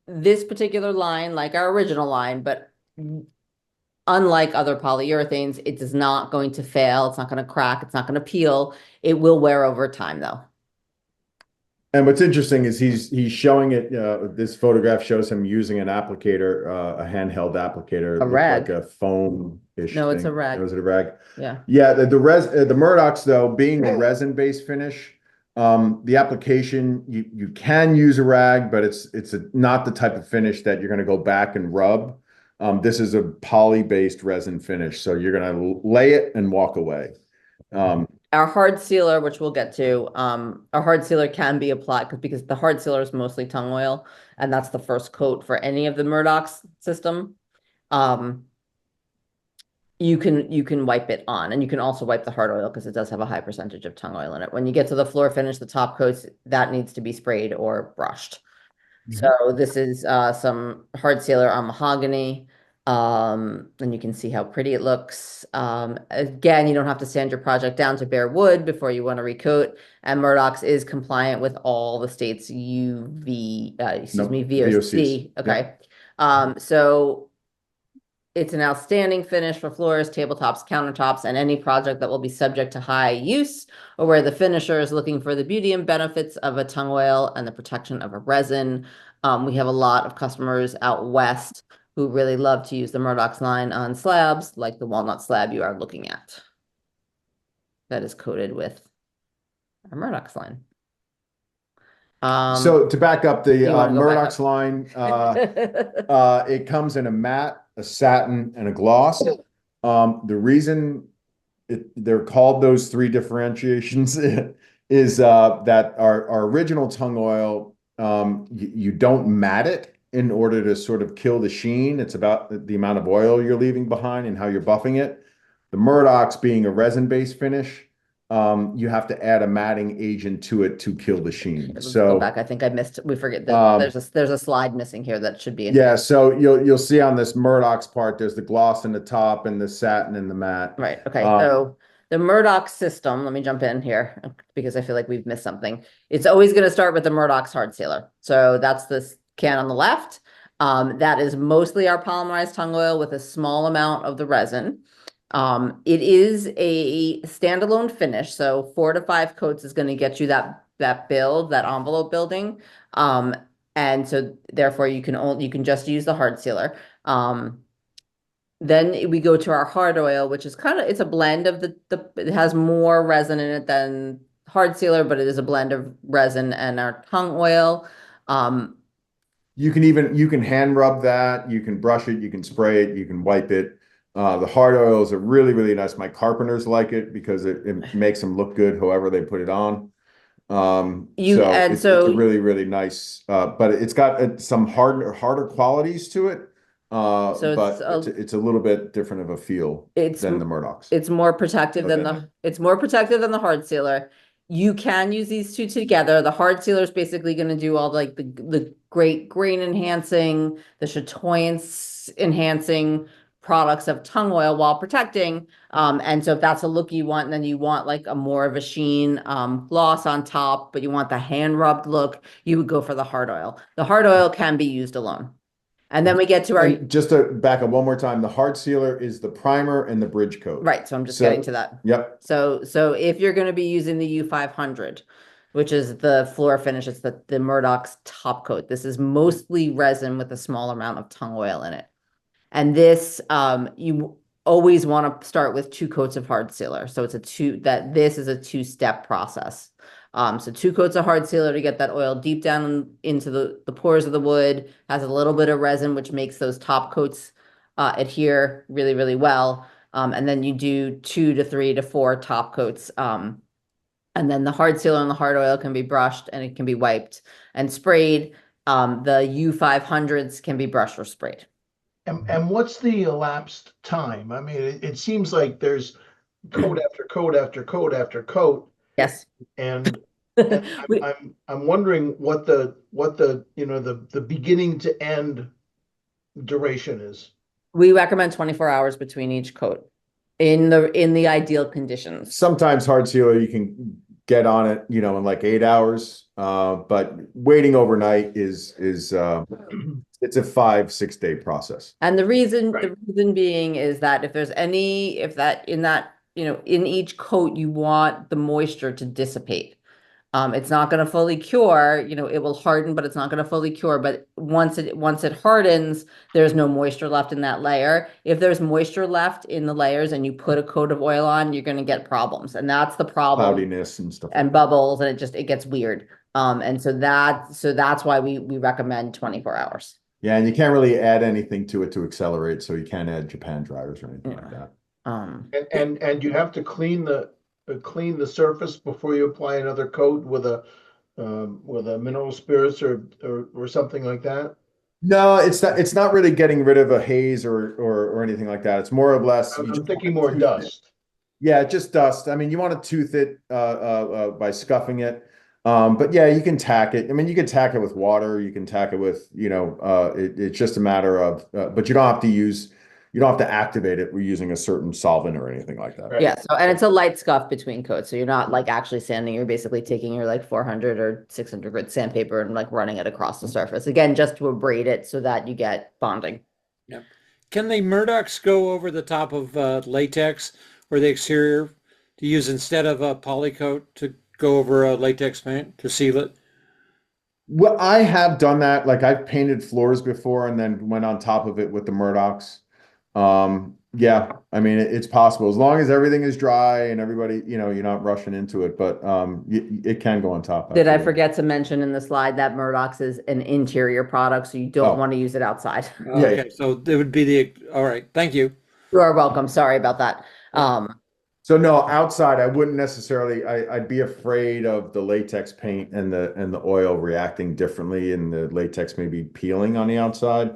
this particular line, like our original line, but unlike other polyurethanes, it is not going to fail. It's not going to crack. It's not going to peel. It will wear over time though. And what's interesting is he's showing it. This photograph shows him using an applicator, a handheld applicator. A rag. Like a foam-ish No, it's thing. a rag. Was it a rag? Yeah. Yeah. The Murdochs though, being a resin-based finish, the application you can use a rag, but it's not the type of finish that you're going to go back and rub. This is a poly-based resin finish, so you're going to lay it and walk away. Our hard sealer, which we'll get to, our hard sealer can be applied because the hard sealer is mostly tung oil, and that's the first coat for any of the Murdoch's system. You can wipe it on, and you can also wipe the hard oil because it does have a high percentage of tung oil in it. When you get to the floor finish, the top coats, that needs to be sprayed or brushed. So this is some hard sealer on mahogany. And you can see how pretty it looks. Again, you don't have to sand your project down to bare wood before you want to recoat. And Murdoch's is compliant with all the state's VOC. Okay. So it's an outstanding finish for floors, tabletops, countertops, and any project that will be subject to high use or where the finisher is looking for the beauty and benefits of a tung oil and the protection of a resin. We have a lot of customers out west who really love to use the Murdoch's line on slabs, like the walnut slab you are looking at. That is coated with our Murdoch's line. So to back up the Murdoch's up? line, it comes in a matte, a satin, and a gloss. The reason they're called those three differentiations is that our original tung oil, you don't matte it in order to sort of kill the sheen. It's about the amount of oil you're leaving behind and how you're buffing it. The Murdoch's being a resin-based finish, you have to add a matting agent to it to kill the sheen. Let's So go back. I think I missed. We forget that there's a slide missing here that should be in. Yeah, so you'll see on this Murdoch's part, there's the gloss in the top and the satin in the matte. Right. Okay. So the Murdoch system, let me jump in here because I feel like we've missed something. It's always going to start with the Murdoch's hard sealer. So that's this can on the left. That is mostly our polymerized tung oil with a small amount of the resin. It is a standalone finish, so 4 to 5 coats is going to get you that build, that envelope building. And so therefore you can just use the hard sealer. Then we go to our hard oil, which is it's a blend of it has more resin in it than hard sealer, but it is a blend of resin and our tung oil. You can hand rub that, you can brush it, you can spray it, you can wipe it. The hard oils are really, really nice. My carpenters like it because it makes them look good however they put it on. It's a really, really nice, but it's got some harder qualities to it. But it's a little bit different of a feel than the Murdoch's. It's more protective than the hard sealer. You can use these two together. The hard sealer is basically going to do all like the great grain enhancing, the chatoyance enhancing products of tung oil while protecting. And so if that's a look you want, then you want like a more of a sheen gloss on top, but you want the hand rubbed look, you would go for the hard oil. The hard oil can be used alone. And then we get to our... Just to back up one more time, the hard sealer is the primer and the bridge coat. Right, so I'm just getting to that. Yep. So if you're going to be using the U500, which is the floor finish, it's the Murdoch's top coat. This is mostly resin with a small amount of tung oil in it. And this, you always want to start with 2 coats of hard sealer. So this is a 2-step process. So 2 coats of hard sealer to get that oil deep down into the pores of the wood, has a little bit of resin, which makes those top coats adhere really, really well. And then you do 2 to 3 to 4 top coats. And then the hard sealer and the hard oil can be brushed and it can be wiped and sprayed. The U500s can be brushed or sprayed. And what's the elapsed time? I mean, it seems like there's coat after coat after coat after coat, Yes. and We, I'm wondering what the the beginning to end duration is. we recommend 24 hours between each coat in the ideal conditions. Sometimes hard sealer, you can get on it, in like 8 hours. But waiting overnight is it's a 5-6 day process. And the reason Right. being is that if there's any, if that in that, in each coat, you want the moisture to dissipate. It's not going to fully cure, it will harden, but it's not going to fully cure. But once it hardens, there's no moisture left in that layer. If there's moisture left in the layers and you put a coat of oil on, you're going to get problems. And that's the problem. Cloudiness and stuff. And bubbles, and it gets weird. And so that's why we recommend 24 hours. Yeah, and you can't really add anything to it to accelerate, so you can't add Japan dryers or anything like that. And you have to clean the surface before you apply another coat with a mineral spirits or something like that. No, it's not really getting rid of a haze or anything like that. It's more or less. I'm thinking more dust. Yeah, just dust. I mean, you want to tooth it by scuffing it. But yeah, you can tack it. I mean, you can tack it with water. You can tack it with, it's just a matter of, but you don't have to activate it. We're using a certain solvent or anything like that. Right. Yeah. So, and it's a light scuff between coats. So you're not like actually sanding. You're basically taking your like 400 or 600 grit sandpaper and like running it across the surface again, just to abrade it so that you get bonding. Yeah. Can the Murdochs go over the top of latex or the exterior to use instead of a poly coat to go over a latex paint to seal it? Well, I have done that. Like I've painted floors before and then went on top of it with the Murdochs. Yeah, I mean, it's possible as long as everything is dry and everybody, you're not rushing into it, but it can go on top. Did I forget to mention in the slide that Murdoch's is an interior product, so you don't want to use it outside? Okay, so it would be all right. Thank you. You are welcome. Sorry about that. So no, outside I wouldn't necessarily. I'd be afraid of the latex paint and the oil reacting differently, and the latex maybe peeling on the outside.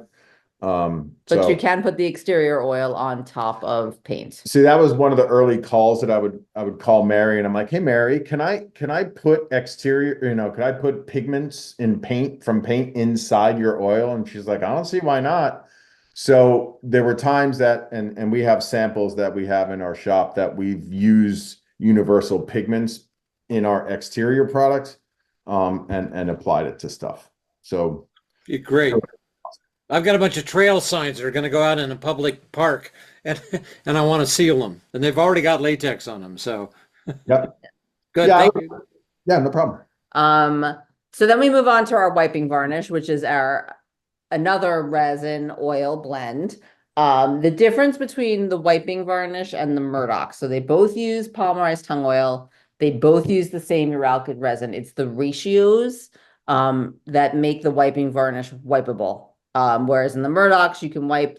But you can put the exterior oil on top of paint. See, that was one of the early calls that I would call Mary, and I'm like, hey Mary, can I put exterior, can I put pigments in paint inside your oil? And she's like, I don't see why not. So there were times that, and we have samples that we have in our shop that we've used universal pigments in our exterior products, and applied it to stuff. So great. I've got a bunch of trail signs that are going to go out in a public park, and I want to seal them, and they've already got latex on them. So, yep. Good. Yeah, Thank you. Yeah, no problem. So then we move on to our wiping varnish, which is another resin oil blend. The difference between the wiping varnish and the Murdoch. So they both use polymerized tung oil. They both use the same uralkyd resin. It's the ratios that make the wiping varnish wipeable. Whereas in the Murdochs, you can wipe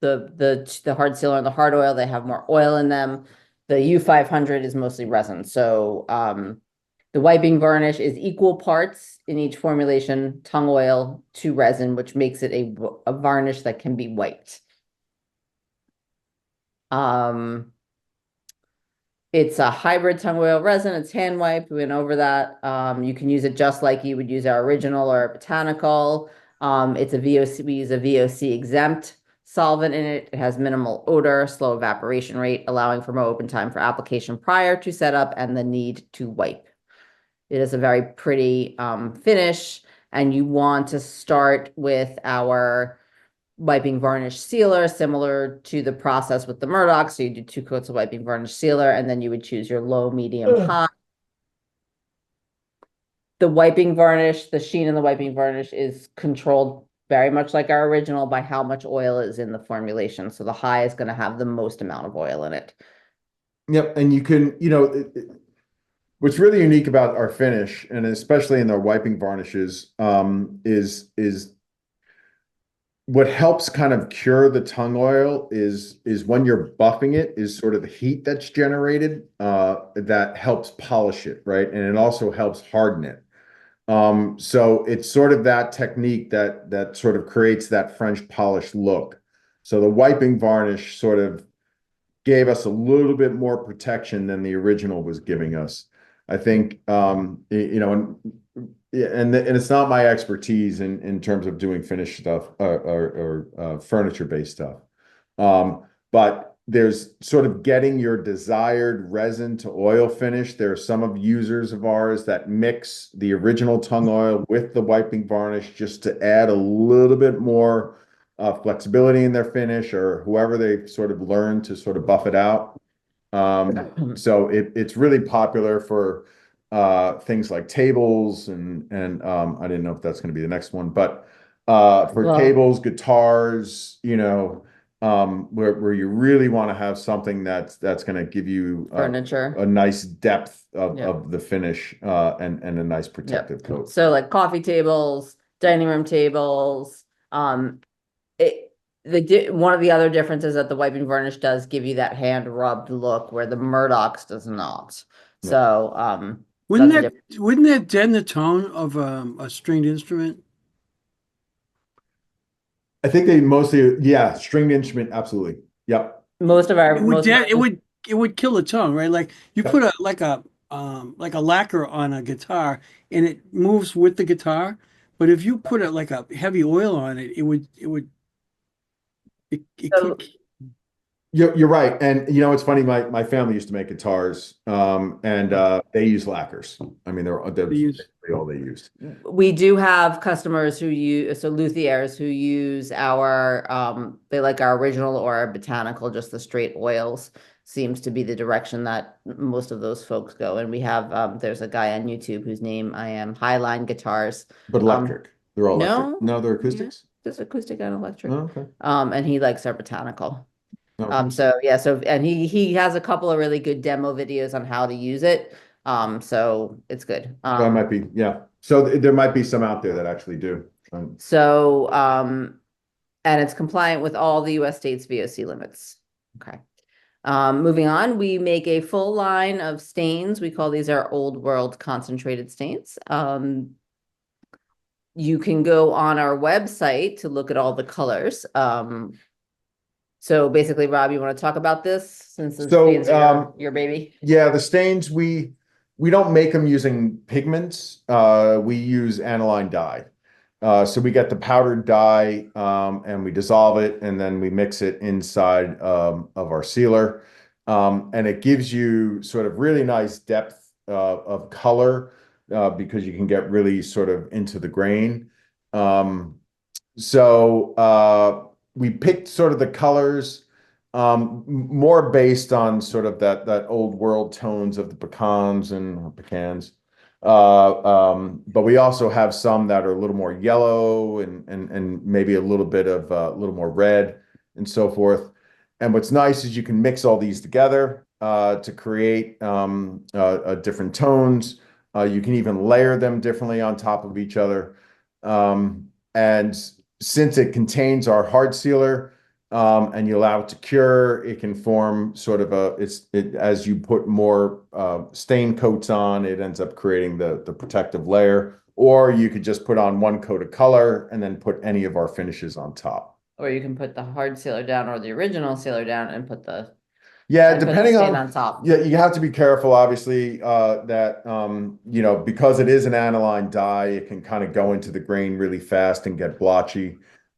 the hard sealer and the hard oil. They have more oil in them. The U500 is mostly resin. So the wiping varnish is equal parts in each formulation, tung oil to resin, which makes it a varnish that can be wiped. It's a hybrid tung oil resin. It's hand wiped. We went over that. You can use it just like you would use our original or botanical. It's a VOC. We use a VOC exempt solvent in it. It has minimal odor, slow evaporation rate, allowing for more open time for application prior to setup and the need to wipe. It is a very pretty finish, and you want to start with our wiping varnish sealer, similar to the process with the Murdoch. So you do 2 coats of wiping varnish sealer, and then you would choose your low, medium, high. The wiping varnish, the sheen in the wiping varnish is controlled very much like our original by how much oil is in the formulation. So the high is going to have the most amount of oil in it. Yep, and you can, What's really unique about our finish, and especially in our wiping varnishes, is what helps kind of cure the tung oil is when you're buffing it, is sort of the heat that's generated that helps polish it, right? And it also helps harden it. So it's sort of that technique that sort of creates that French polished look. So the wiping varnish sort of gave us a little bit more protection than the original was giving us. I think, you know, and it's not my expertise in terms of doing finish stuff or furniture-based stuff. But there's sort of getting your desired resin to oil finish. There are some of users of ours that mix the original tung oil with the wiping varnish just to add a little bit more flexibility in their finish, or whoever they've sort of learned to sort of buff it out. So it's really popular for things like tables and I didn't know if that's going to be the next one, but for tables, guitars, you know, where you really want to have something that's going to give you Furniture. a nice depth of, Yeah. of the finish and a nice protective coat. So like coffee tables, dining room tables, one of the other differences that the wiping varnish does give you that hand rubbed look where the Murdoch's does not. Yeah. So Wouldn't that's that deaden the tone of a stringed instrument? I think they mostly, yeah, stringed instrument, absolutely. Yep. most of our It would most of our- it would kill the tone, right? Like you Yep. put a like a lacquer on a guitar and it moves with the guitar, but if you put like a heavy oil on it, it So- could. You're right. And you know, it's funny, my family used to make guitars, and they use lacquers. I mean, they're use- basically all they used. We do have customers who use, so luthiers who use our, they like our original or our botanical, just the straight oils seems to be the direction that most of those folks go. And we have, there's a guy on YouTube whose name I am Highline Guitars. But electric. They're all no. electric. No, they're acoustics. Just acoustic and electric. Oh, okay. And he likes our botanical. Okay. So yeah, and he has a couple of really good demo videos on how to use it. So it's good. That might be, yeah. So there might be some out there that actually do. So, and it's compliant with all the US states VOC limits. Okay. Moving on, we make a full line of stains. We call these our old world concentrated stains. You can go on our website to look at all the colors. So basically, Rob, you want to talk about this since the stains are your baby? Yeah, the stains, we don't make them using pigments. We use aniline dye. So we get the powdered dye and we dissolve it, and then we mix it inside of our sealer. And it gives you sort of really nice depth of color because you can get really sort of into the grain. So we picked sort of the colors more based on sort of that old world tones of the pecans. But we also have some that are a little more yellow and maybe a little bit of a little more red and so forth. And what's nice is you can mix all these together to create different tones. You can even layer them differently on top of each other. And since it contains our hard sealer, and you allow it to cure, it can form sort of as you put more stain coats on, it ends up creating the protective layer. Or you could just put on one coat of color and then put any of our finishes on top. Or you can put the hard sealer down or the original sealer down and put the depending on top. Yeah, you have to be careful, obviously, that you know, because it is an aniline dye, it can kind of go into the grain really fast and get blotchy.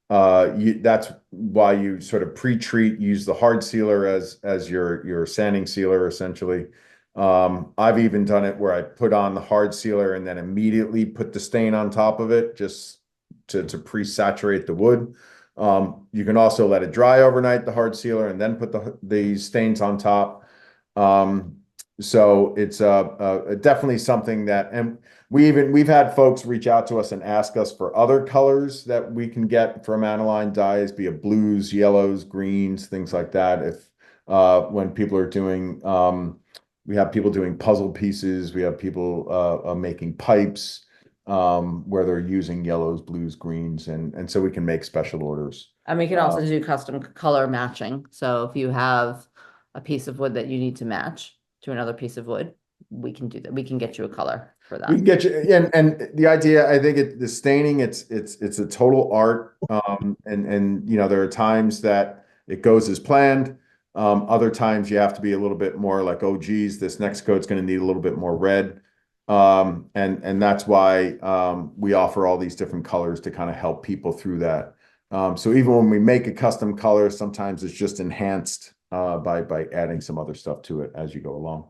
That's why you sort of pre-treat, use the hard sealer as your sanding sealer, essentially. I've even done it where I put on the hard sealer and then immediately put the stain on top of it just to pre-saturate the wood. You can also let it dry overnight, the hard sealer, and then put the stains on top. So it's definitely something that, and we've had folks reach out to us and ask us for other colors that we can get from aniline dyes, be it blues, yellows, greens, things like that. If when people are doing We have people doing puzzle pieces. We have people making pipes where they're using yellows, blues, greens, and so we can make special orders. And we can also do custom color matching. So if you have a piece of wood that you need to match to another piece of wood, we can do that. We can get you a color for We that. can get you, and the idea, I think the staining, it's a total art. And you know, there are times that it goes as planned. Other times you have to be a little bit more like, oh geez, this next coat's going to need a little bit more red. And that's why we offer all these different colors to kind of help people through that. So even when we make a custom color, sometimes it's just enhanced by adding some other stuff to it as you go along.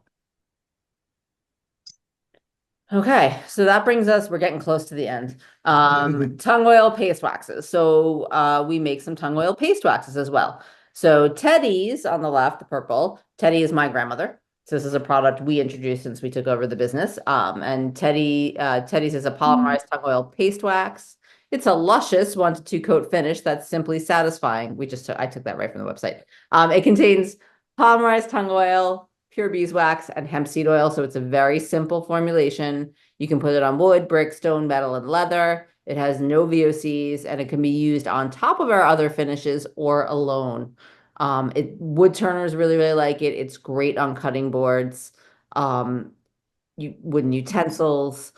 Okay, so that brings us, we're getting close to the end. Tung oil paste waxes. So we make some tung oil paste waxes as well. So Teddy's on the left, the purple. Teddy is my grandmother. So this is a product we introduced since we took over the business. And Teddy's is a polymerized tung oil paste wax. It's a luscious 1 to 2 coat finish that's simply satisfying. I took that right from the website. It contains polymerized tung oil, pure beeswax, and hemp seed oil. So it's a very simple formulation. You can put it on wood, brick, stone, metal, and leather. It has no VOCs, and it can be used on top of our other finishes or alone. Wood turners really, really like it. It's great on cutting boards, wooden utensils.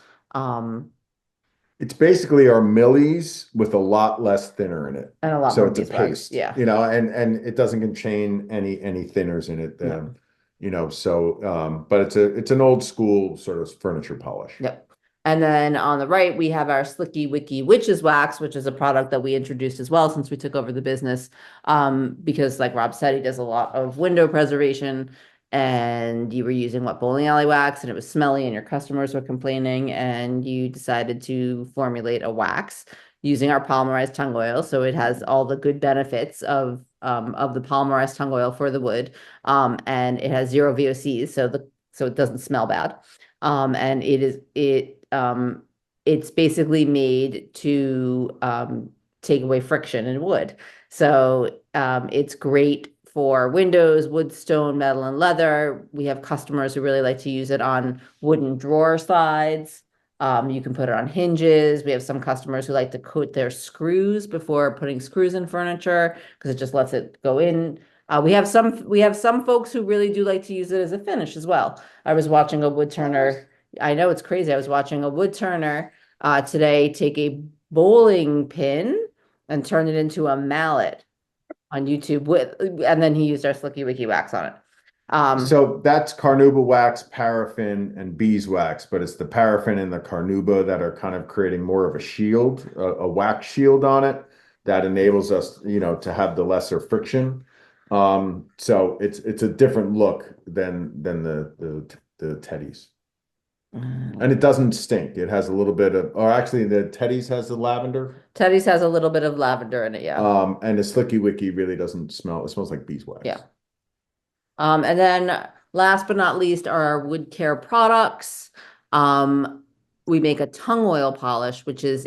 It's basically our Millies with a lot less thinner in it. And a lot so more it's a beeswax, paste, yeah. you know, and it doesn't contain any thinners in it. No. You know, so but it's an old school sort of furniture polish. Yep. And then on the right, we have our Slicky Wicky Witch's Wax, which is a product that we introduced as well since we took over the business. Because like Rob said, he does a lot of window preservation, and you were using bowling alley wax, and it was smelly and your customers were complaining, and you decided to formulate a wax using our polymerized tung oil. So it has all the good benefits of the polymerized tung oil for the wood. And it has 0 VOCs, so it doesn't smell bad. And it's basically made to take away friction in wood. So it's great for windows, wood, stone, metal, and leather. We have customers who really like to use it on wooden drawer slides. You can put it on hinges. We have some customers who like to coat their screws before putting screws in furniture because it just lets it go in. We have some folks who really do like to use it as a finish as well. I was watching a wood turner. I know it's crazy. I was watching a wood turner today take a bowling pin and turn it into a mallet on YouTube and then he used our Slicky Wicky wax on it. So that's carnauba wax, paraffin, and beeswax, but it's the paraffin and the carnauba that are kind of creating more of a shield, a wax shield on it that enables us, you know, to have the lesser friction. So it's a different look than the Teddy's. And it doesn't stink. It has a little bit of, or actually the Teddy's has the lavender. Teddy's has a little bit of lavender in it, yeah. And the Slicky Wicky really doesn't smell. It smells like beeswax. Yeah. And then last but not least are our wood care products. We make a tung oil polish, which is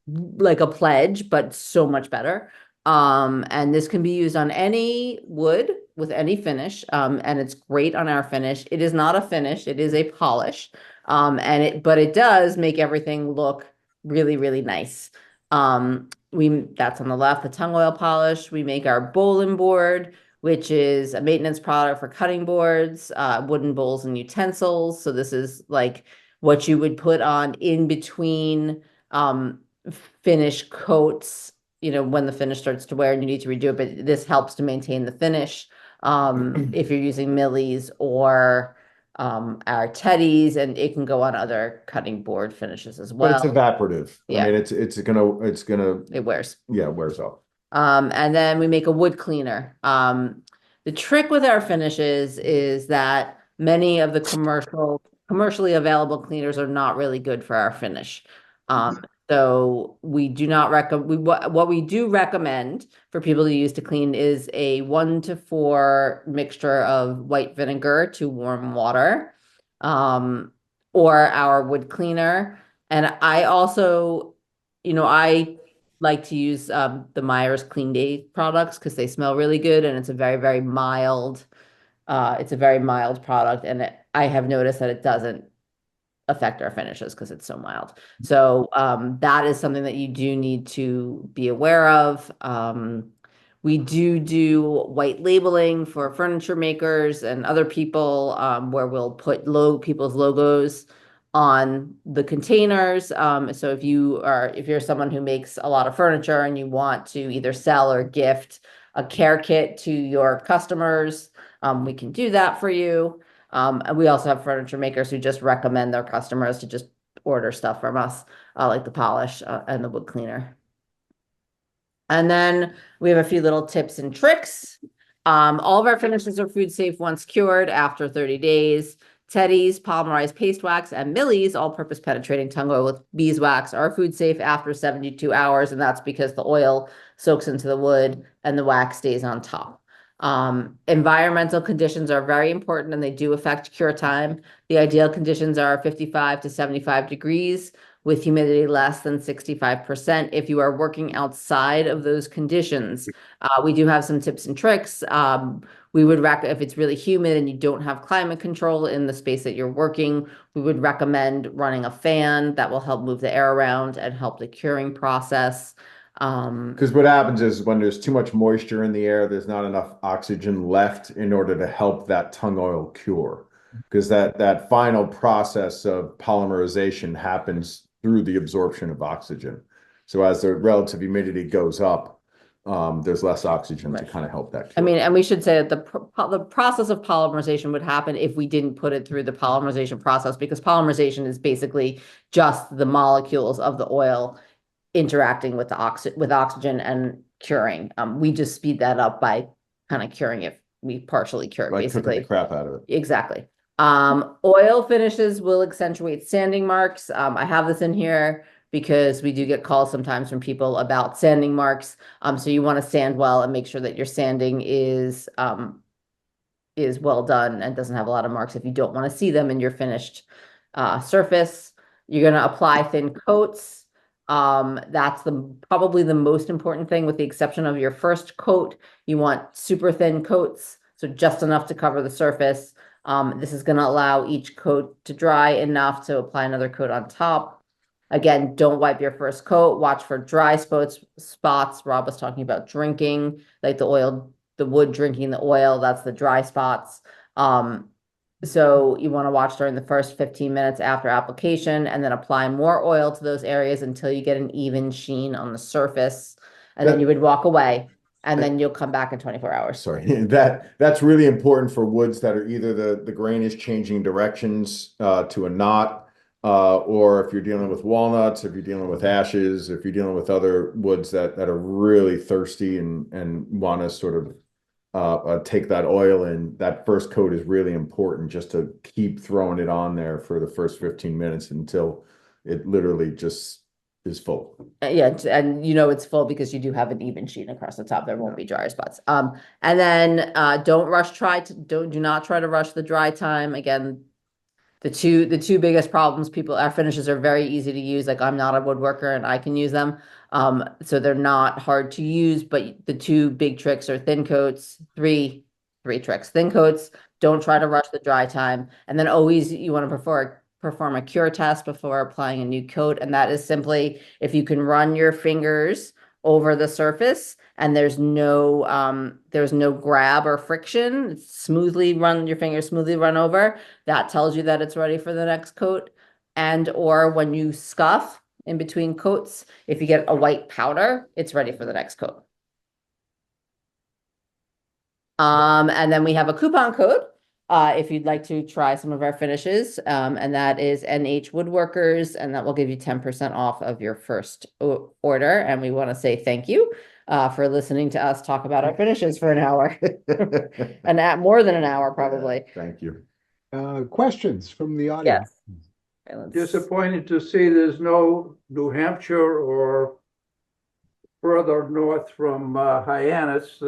like a pledge, but so much better. And this can be used on any wood with any finish. And it's great on our finish. It is not a finish, it is a polish. But it does make everything look really, really nice. That's on the left, the tung oil polish. We make our bowling board, which is a maintenance product for cutting boards, wooden bowls and utensils. So this is like what you would put on in between finish coats, you know, when the finish starts to wear and you need to redo it, but this helps to maintain the finish. If you're using Millie's or our Teddy's, and it can go on other cutting board finishes as well. But it's evaporative. Yeah. I mean, it's gonna It wears. Yeah, it wears off. And then we make a wood cleaner. The trick with our finishes is that many of the commercially available cleaners are not really good for our finish. So we do not recommend, what we do recommend for people to use to clean is a 1 to 4 mixture of white vinegar to warm water, or our wood cleaner. And I also, you know, I like to use the Myers Clean Day products because they smell really good and it's a very, very mild It's a very mild product, and I have noticed that it doesn't affect our finishes because it's so mild. So that is something that you do need to be aware of. We do white labeling for furniture makers and other people, where we'll put people's logos on the containers. So if you're someone who makes a lot of furniture and you want to either sell or gift a care kit to your customers, we can do that for you. And we also have furniture makers who just recommend their customers to just order stuff from us, like the polish and the wood cleaner. And then we have a few little tips and tricks. All of our finishes are food safe once cured after 30 days. Teddy's polymerized paste wax and Millie's all-purpose penetrating tongue oil with beeswax are food safe after 72 hours, and that's because the oil soaks into the wood and the wax stays on top. Environmental conditions are very important, and they do affect cure time. The ideal conditions are 55 to 75 degrees with humidity less than 65%. If you are working outside of those conditions, we do have some tips and tricks. We would if it's really humid and you don't have climate control in the space that you're working, we would recommend running a fan that will help move the air around and help the curing process. Because what happens is when there's too much moisture in the air, there's not enough oxygen left in order to help that tongue oil cure. Because that final process of polymerization happens through the absorption of oxygen. So as the relative humidity goes up, there's less oxygen to kind of help that cure. I mean, and we should say that the process of polymerization would happen if we didn't put it through the polymerization process, because polymerization is basically just the molecules of the oil interacting with oxygen and curing. We just speed that up by kind of curing it. We partially cure it, Like basically. cooking the crap out of it. Exactly. Oil finishes will accentuate sanding marks. I have this in here because we do get calls sometimes from people about sanding marks. So you want to sand well and make sure that your sanding is well done and doesn't have a lot of marks if you don't want to see them in your finished surface. You're going to apply thin coats. That's probably the most important thing, with the exception of your first coat. You want super thin coats, so just enough to cover the surface. This is going to allow each coat to dry enough to apply another coat on top. Again, don't wipe your first coat. Watch for dry spots. Rob was talking about drinking, like the wood drinking the oil. That's the dry spots. So you want to watch during the first 15 minutes after application, and then apply more oil to those areas until you get an even sheen on the surface. And then you would walk away, and then you'll come back in 24 hours. Sorry, that's really important for woods that are either the grain is changing directions to a knot, or if you're dealing with walnuts, if you're dealing with ashes, if you're dealing with other woods that are really thirsty and want to sort of take that oil in. That first coat is really important, just to keep throwing it on there for the first 15 minutes until it literally just is full. Yeah, and it's full because you do have an even sheen across the top. There won't be dry spots. And then do not try to rush the dry time. Again, the two biggest problems, our finishes are very easy to use. Like, I'm not a woodworker and I can use them. So they're not hard to use, but the two big tricks are thin coats, three tricks. Thin coats, don't try to rush the dry time. And then always you want to perform a cure test before applying a new coat. And that is simply if you can run your fingers over the surface and there's no grab or friction, your fingers smoothly run over, that tells you that it's ready for the next coat. And or when you scuff in between coats, if you get a white powder, it's ready for the next coat. And then we have a coupon code if you'd like to try some of our finishes, and that is NH Woodworkers, and that will give you 10% off of your first order. And we want to say thank you for listening to us talk about our finishes for an hour, and at more than an hour probably. Thank you. Questions from the audience? Yes. Disappointed to see there's no New Hampshire or further north from Hyannis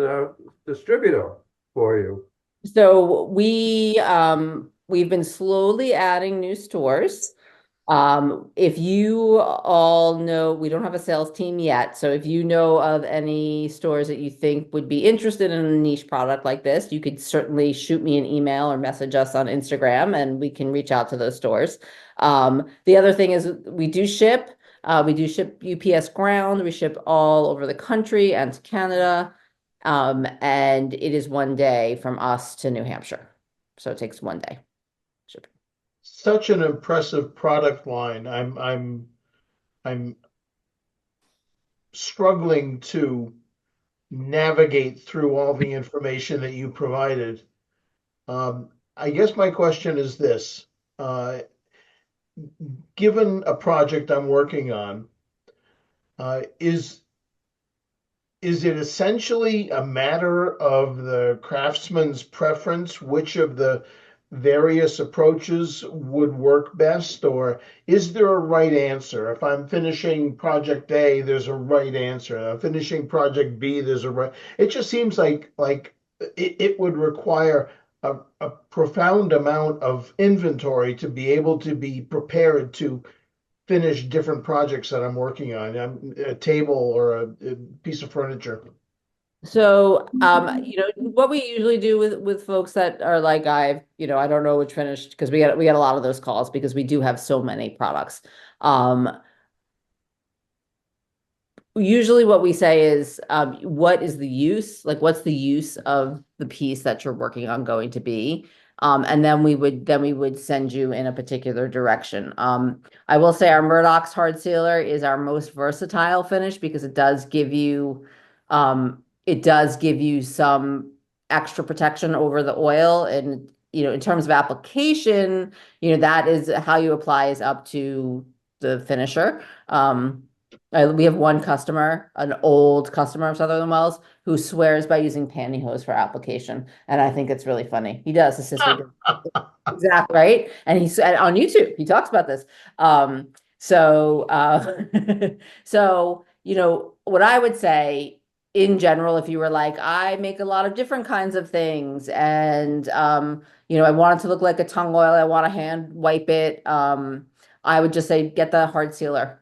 distributor for you. So we've been slowly adding new stores. If you all know, we don't have a sales team yet, so if you know of any stores that you think would be interested in a niche product like this, you could certainly shoot me an email or message us on Instagram and we can reach out to those stores. The other thing is we do ship. We do ship UPS ground. We ship all over the country and to Canada. And it is 1 day from us to New Hampshire. So it takes 1 day. Shipping. Such an impressive product line. I'm struggling to navigate through all the information that you provided. I guess my question is this. Given a project I'm working on, is it essentially a matter of the craftsman's preference, which of the various approaches would work best, or is there a right answer? If I'm finishing project A, there's a right answer. I'm finishing project B, there's a right. It just seems like it would require a profound amount of inventory to be able to be prepared to finish different projects that I'm working on, a table or a piece of furniture. So, what we usually do with folks that are like, I don't know which finished, because we get a lot of those calls because we do have so many products. Usually what we say is, what is the use? Like, what's the use of the piece that you're working on going to be? And then we would send you in a particular direction. I will say our Murdoch's hard sealer is our most versatile finish because it does give you some extra protection over the oil. And, in terms of application, that is how you apply is up to the finisher. We have one customer, an old customer of Sutherland Wells, who swears by using pantyhose for application, and I think it's really funny. He does. His sister exactly right, and he's on YouTube. He talks about this. So what I would say in general, if you were like, I make a lot of different kinds of things, and I want it to look like a tung oil. I want to hand wipe it. I would just say get the hard sealer.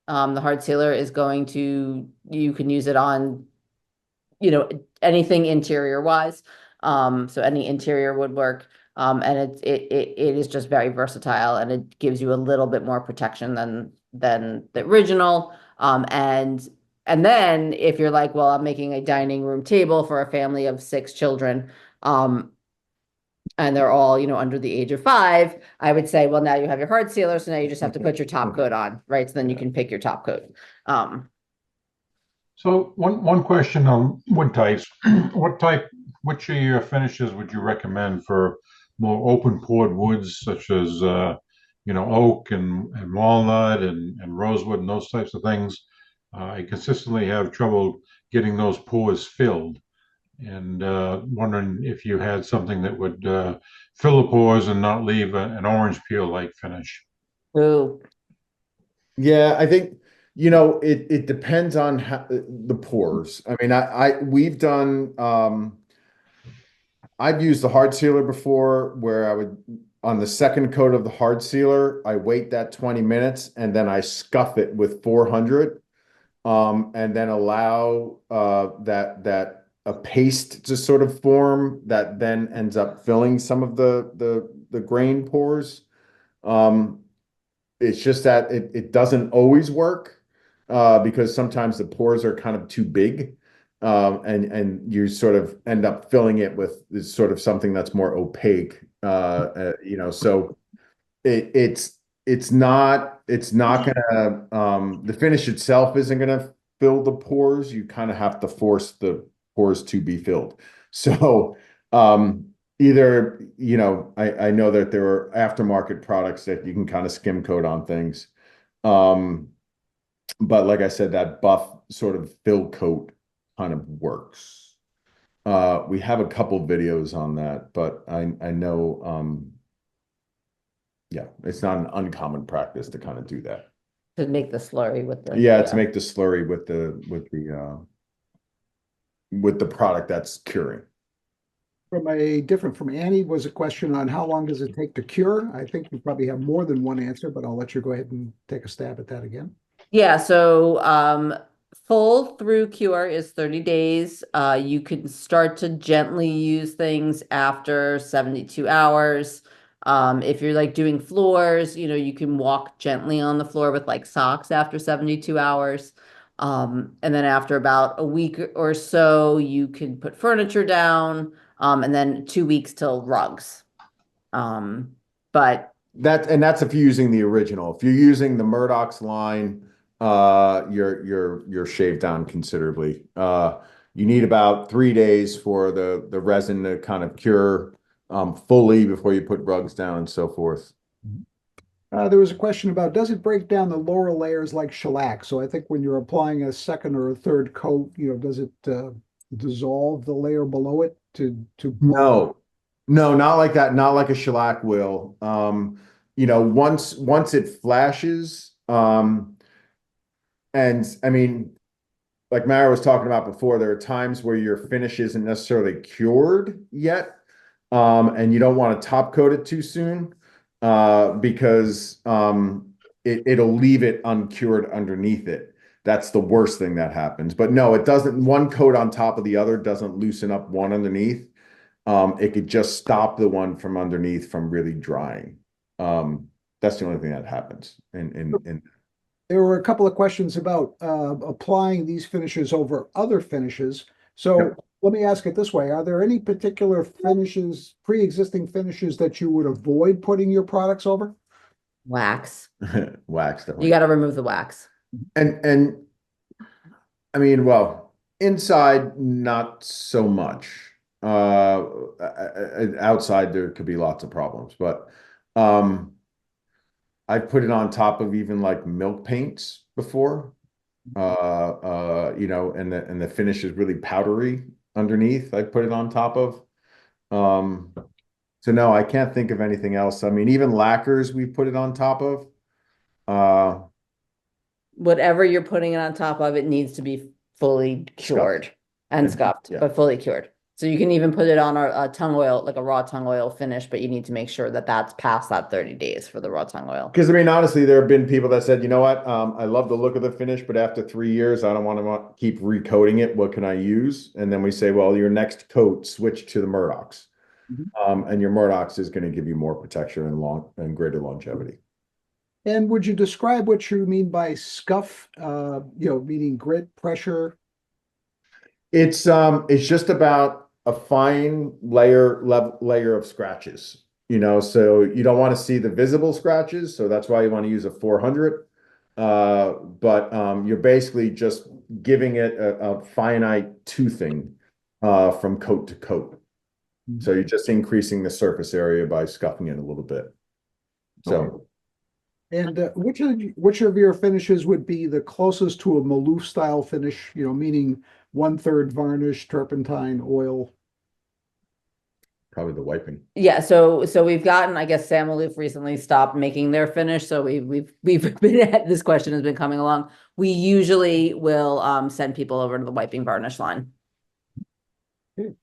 The hard sealer is you can use it on, anything interior wise. So any interior would work. And it is just very versatile and it gives you a little bit more protection than the original. And then if you're like, well, I'm making a dining room table for a family of 6 children, and they're all, under the age of 5, I would say, well, now you have your hard sealer, so now you just have to put your top coat on, right? So then you can pick your top coat. So one question on wood types. Which of your finishes would you recommend for more open poured woods such as oak and walnut and rosewood and those types of things? I consistently have trouble getting those pores filled, and wondering if you had something that would fill the pores and not leave an orange peel-like finish. Ooh. Yeah, I think, it depends on the pores. I mean, we've done, I've used the hard sealer before where I would, on the second coat of the hard sealer, I wait that 20 minutes and then I scuff it with 400, and then allow that a paste to sort of form that then ends up filling some of the grain pores. It's just that it doesn't always work, because sometimes the pores are kind of too big, and you sort of end up filling it with this sort of something that's more opaque. So it's not gonna, the finish itself isn't gonna fill the pores. You kind of have to force the pores to be filled. So either, I know that there are aftermarket products that you can kind of skim coat on things. But like I said, that buff sort of fill coat kind of works. We have a couple videos on that, but I know, yeah, it's not an uncommon practice to kind of do that. To make the slurry with the To make the slurry with the product that's curing. From Annie was a question on how long does it take to cure? I think you probably have more than one answer, but I'll let you go ahead and take a stab at that again. Yeah, so full through cure is 30 days. You can start to gently use things after 72 hours. If you're like doing floors, you can walk gently on the floor with like socks after 72 hours. And then after about a week or so, you can put furniture down, and then 2 weeks till rugs. But That's if you're using the original. If you're using the Murdoch's line, you're shaved down considerably. You need about 3 days for the resin to kind of cure fully before you put rugs down and so forth. There was a question about, does it break down the lower layers like shellac? So I think when you're applying a second or a third coat, does it dissolve the layer below it to No, no, not like that. Not like a shellac will. Once it flashes, and I mean, like Mara was talking about before, there are times where your finish isn't necessarily cured yet, and you don't want to top coat it too soon, because it'll leave it uncured underneath it. That's the worst thing that happens. But no, it doesn't. One coat on top of the other doesn't loosen up one underneath. It could just stop the one from underneath from really drying. That's the only thing that happens. There were a couple of questions about applying these finishes over other finishes. So Yep. let me ask it this way. Are there any particular finishes, pre-existing finishes that you would avoid putting your products over? wax. Wax, You definitely. got to remove the wax. And I mean, well, inside not so much. Outside there could be lots of problems, but I put it on top of even like milk paints before. And the finish is really powdery underneath. I put it on top of. So no, I can't think of anything else. I mean, even lacquers we put it on top of. Whatever you're putting it on top of, it needs to be fully cured and scuffed, Yeah. but fully cured. So you can even put it on a tung oil, like a raw tung oil finish, but you need to make sure that that's past that 30 days for the raw tung oil. Because I mean, honestly, there have been people that said, you know what, I love the look of the finish, but after 3 years, I don't want to keep recoating it. What can I use? And then we say, well, your next coat, switch to the Murdoch's. And your Murdoch's is going to give you more protection and greater longevity. And would you describe what you mean by scuff, meaning grit, pressure? It's just about a fine layer of scratches, so you don't want to see the visible scratches, so that's why you want to use a 400. But you're basically just giving it a finite toothing from coat to coat. So you're just increasing the surface area by scuffing it a little bit. So, and which of your finishes would be the closest to a Maloof style finish? Meaning 1/3 varnish, turpentine, oil. probably the wiping. Yeah, so we've gotten, I guess Sam Maloof recently stopped making their finish, so we've been at this question has been coming along. We usually will send people over to the wiping varnish line. Okay.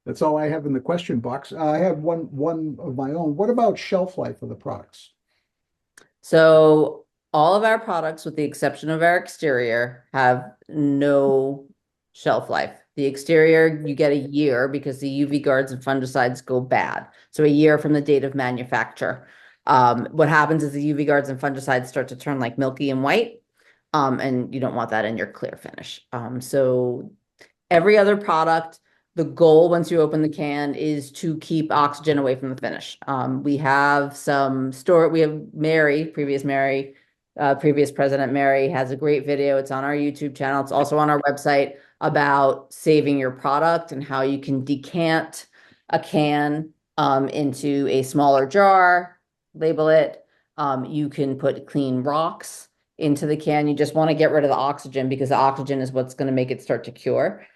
That's all I have in the question box. I have one of my own. What about shelf life of the products? So all of our products, with the exception of our exterior, have no shelf life. The exterior, you get a year because the UV guards and fungicides go bad. So a year from the date of manufacture. What happens is the UV guards and fungicides start to turn like milky and white. And you don't want that in your clear finish. So every other product, the goal once you open the can is to keep oxygen away from the finish. We have Mary, previous President Mary has a great video. It's on our YouTube channel. It's also on our website about saving your product and how you can decant a can into a smaller jar, label it. You can put clean rocks into the can. You just want to get rid of the oxygen because the oxygen is what's going to make it start to cure.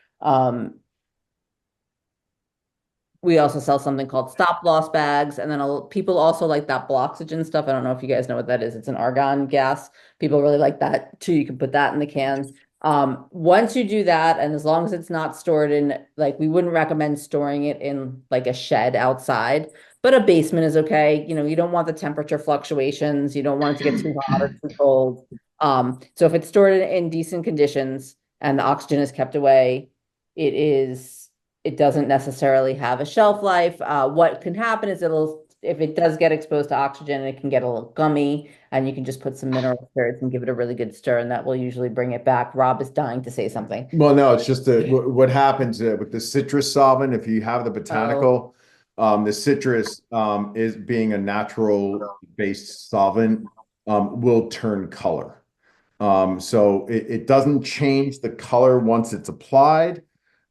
We also sell something called stop loss bags, and then people also like that Bloxygen stuff. I don't know if you guys know what that is. It's an argon gas. People really like that too. You can put that in the cans. Once you do that, and as long as it's not stored in, like, we wouldn't recommend storing it in like a shed outside, but a basement is okay. You know, you don't want the temperature fluctuations. You don't want it to get too hot or too cold. So if it's stored in decent conditions and the oxygen is kept away, it doesn't necessarily have a shelf life. What can happen is if it does get exposed to oxygen, it can get a little gummy, and you can just put some mineral spirits and give it a really good stir, and that will usually bring it back. Rob is dying to say something. Well, no, it's just what happens with the citrus solvent, if you have the botanical, the citrus is being a natural based solvent, will turn color. So it doesn't change the color once it's applied,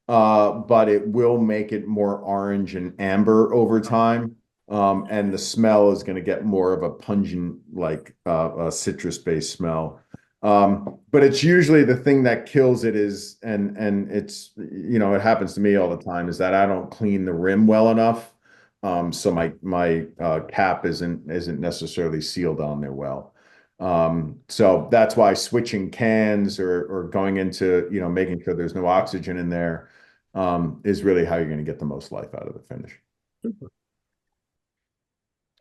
but it will make it more orange and amber over time. And the smell is going to get more of a pungent, like a citrus-based smell. But it's usually the thing that kills it is, and it's, you know, it happens to me all the time, is that I don't clean the rim well enough. So my cap isn't necessarily sealed on there well. So that's why switching cans or going into, you know, making sure there's no oxygen in there, is really how you're going to get the most life out of the finish.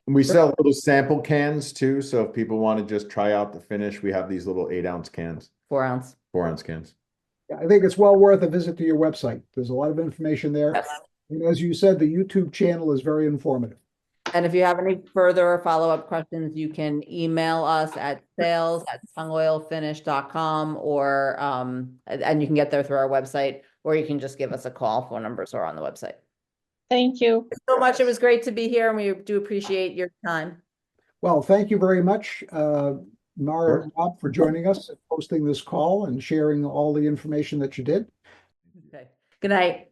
And we sell little sample cans too. So if people want to just try out the finish, we have these little 8-ounce cans, 4-ounce. 4-ounce cans. Yeah, I think it's well worth a visit to your website. There's a lot of information there. Yes. And as you said, the YouTube channel is very informative. And if you have any further follow-up questions, you can email us at sales@tungoilfinish.com, or and you can get there through our website, or you can just give us a call. Phone numbers are on the website. Thank you. Thanks so much. It was great to be here, and we do appreciate your time. Well, thank you very much, Mara and Rob, for joining us, and hosting this call and sharing all the information that you did. Okay. Good night.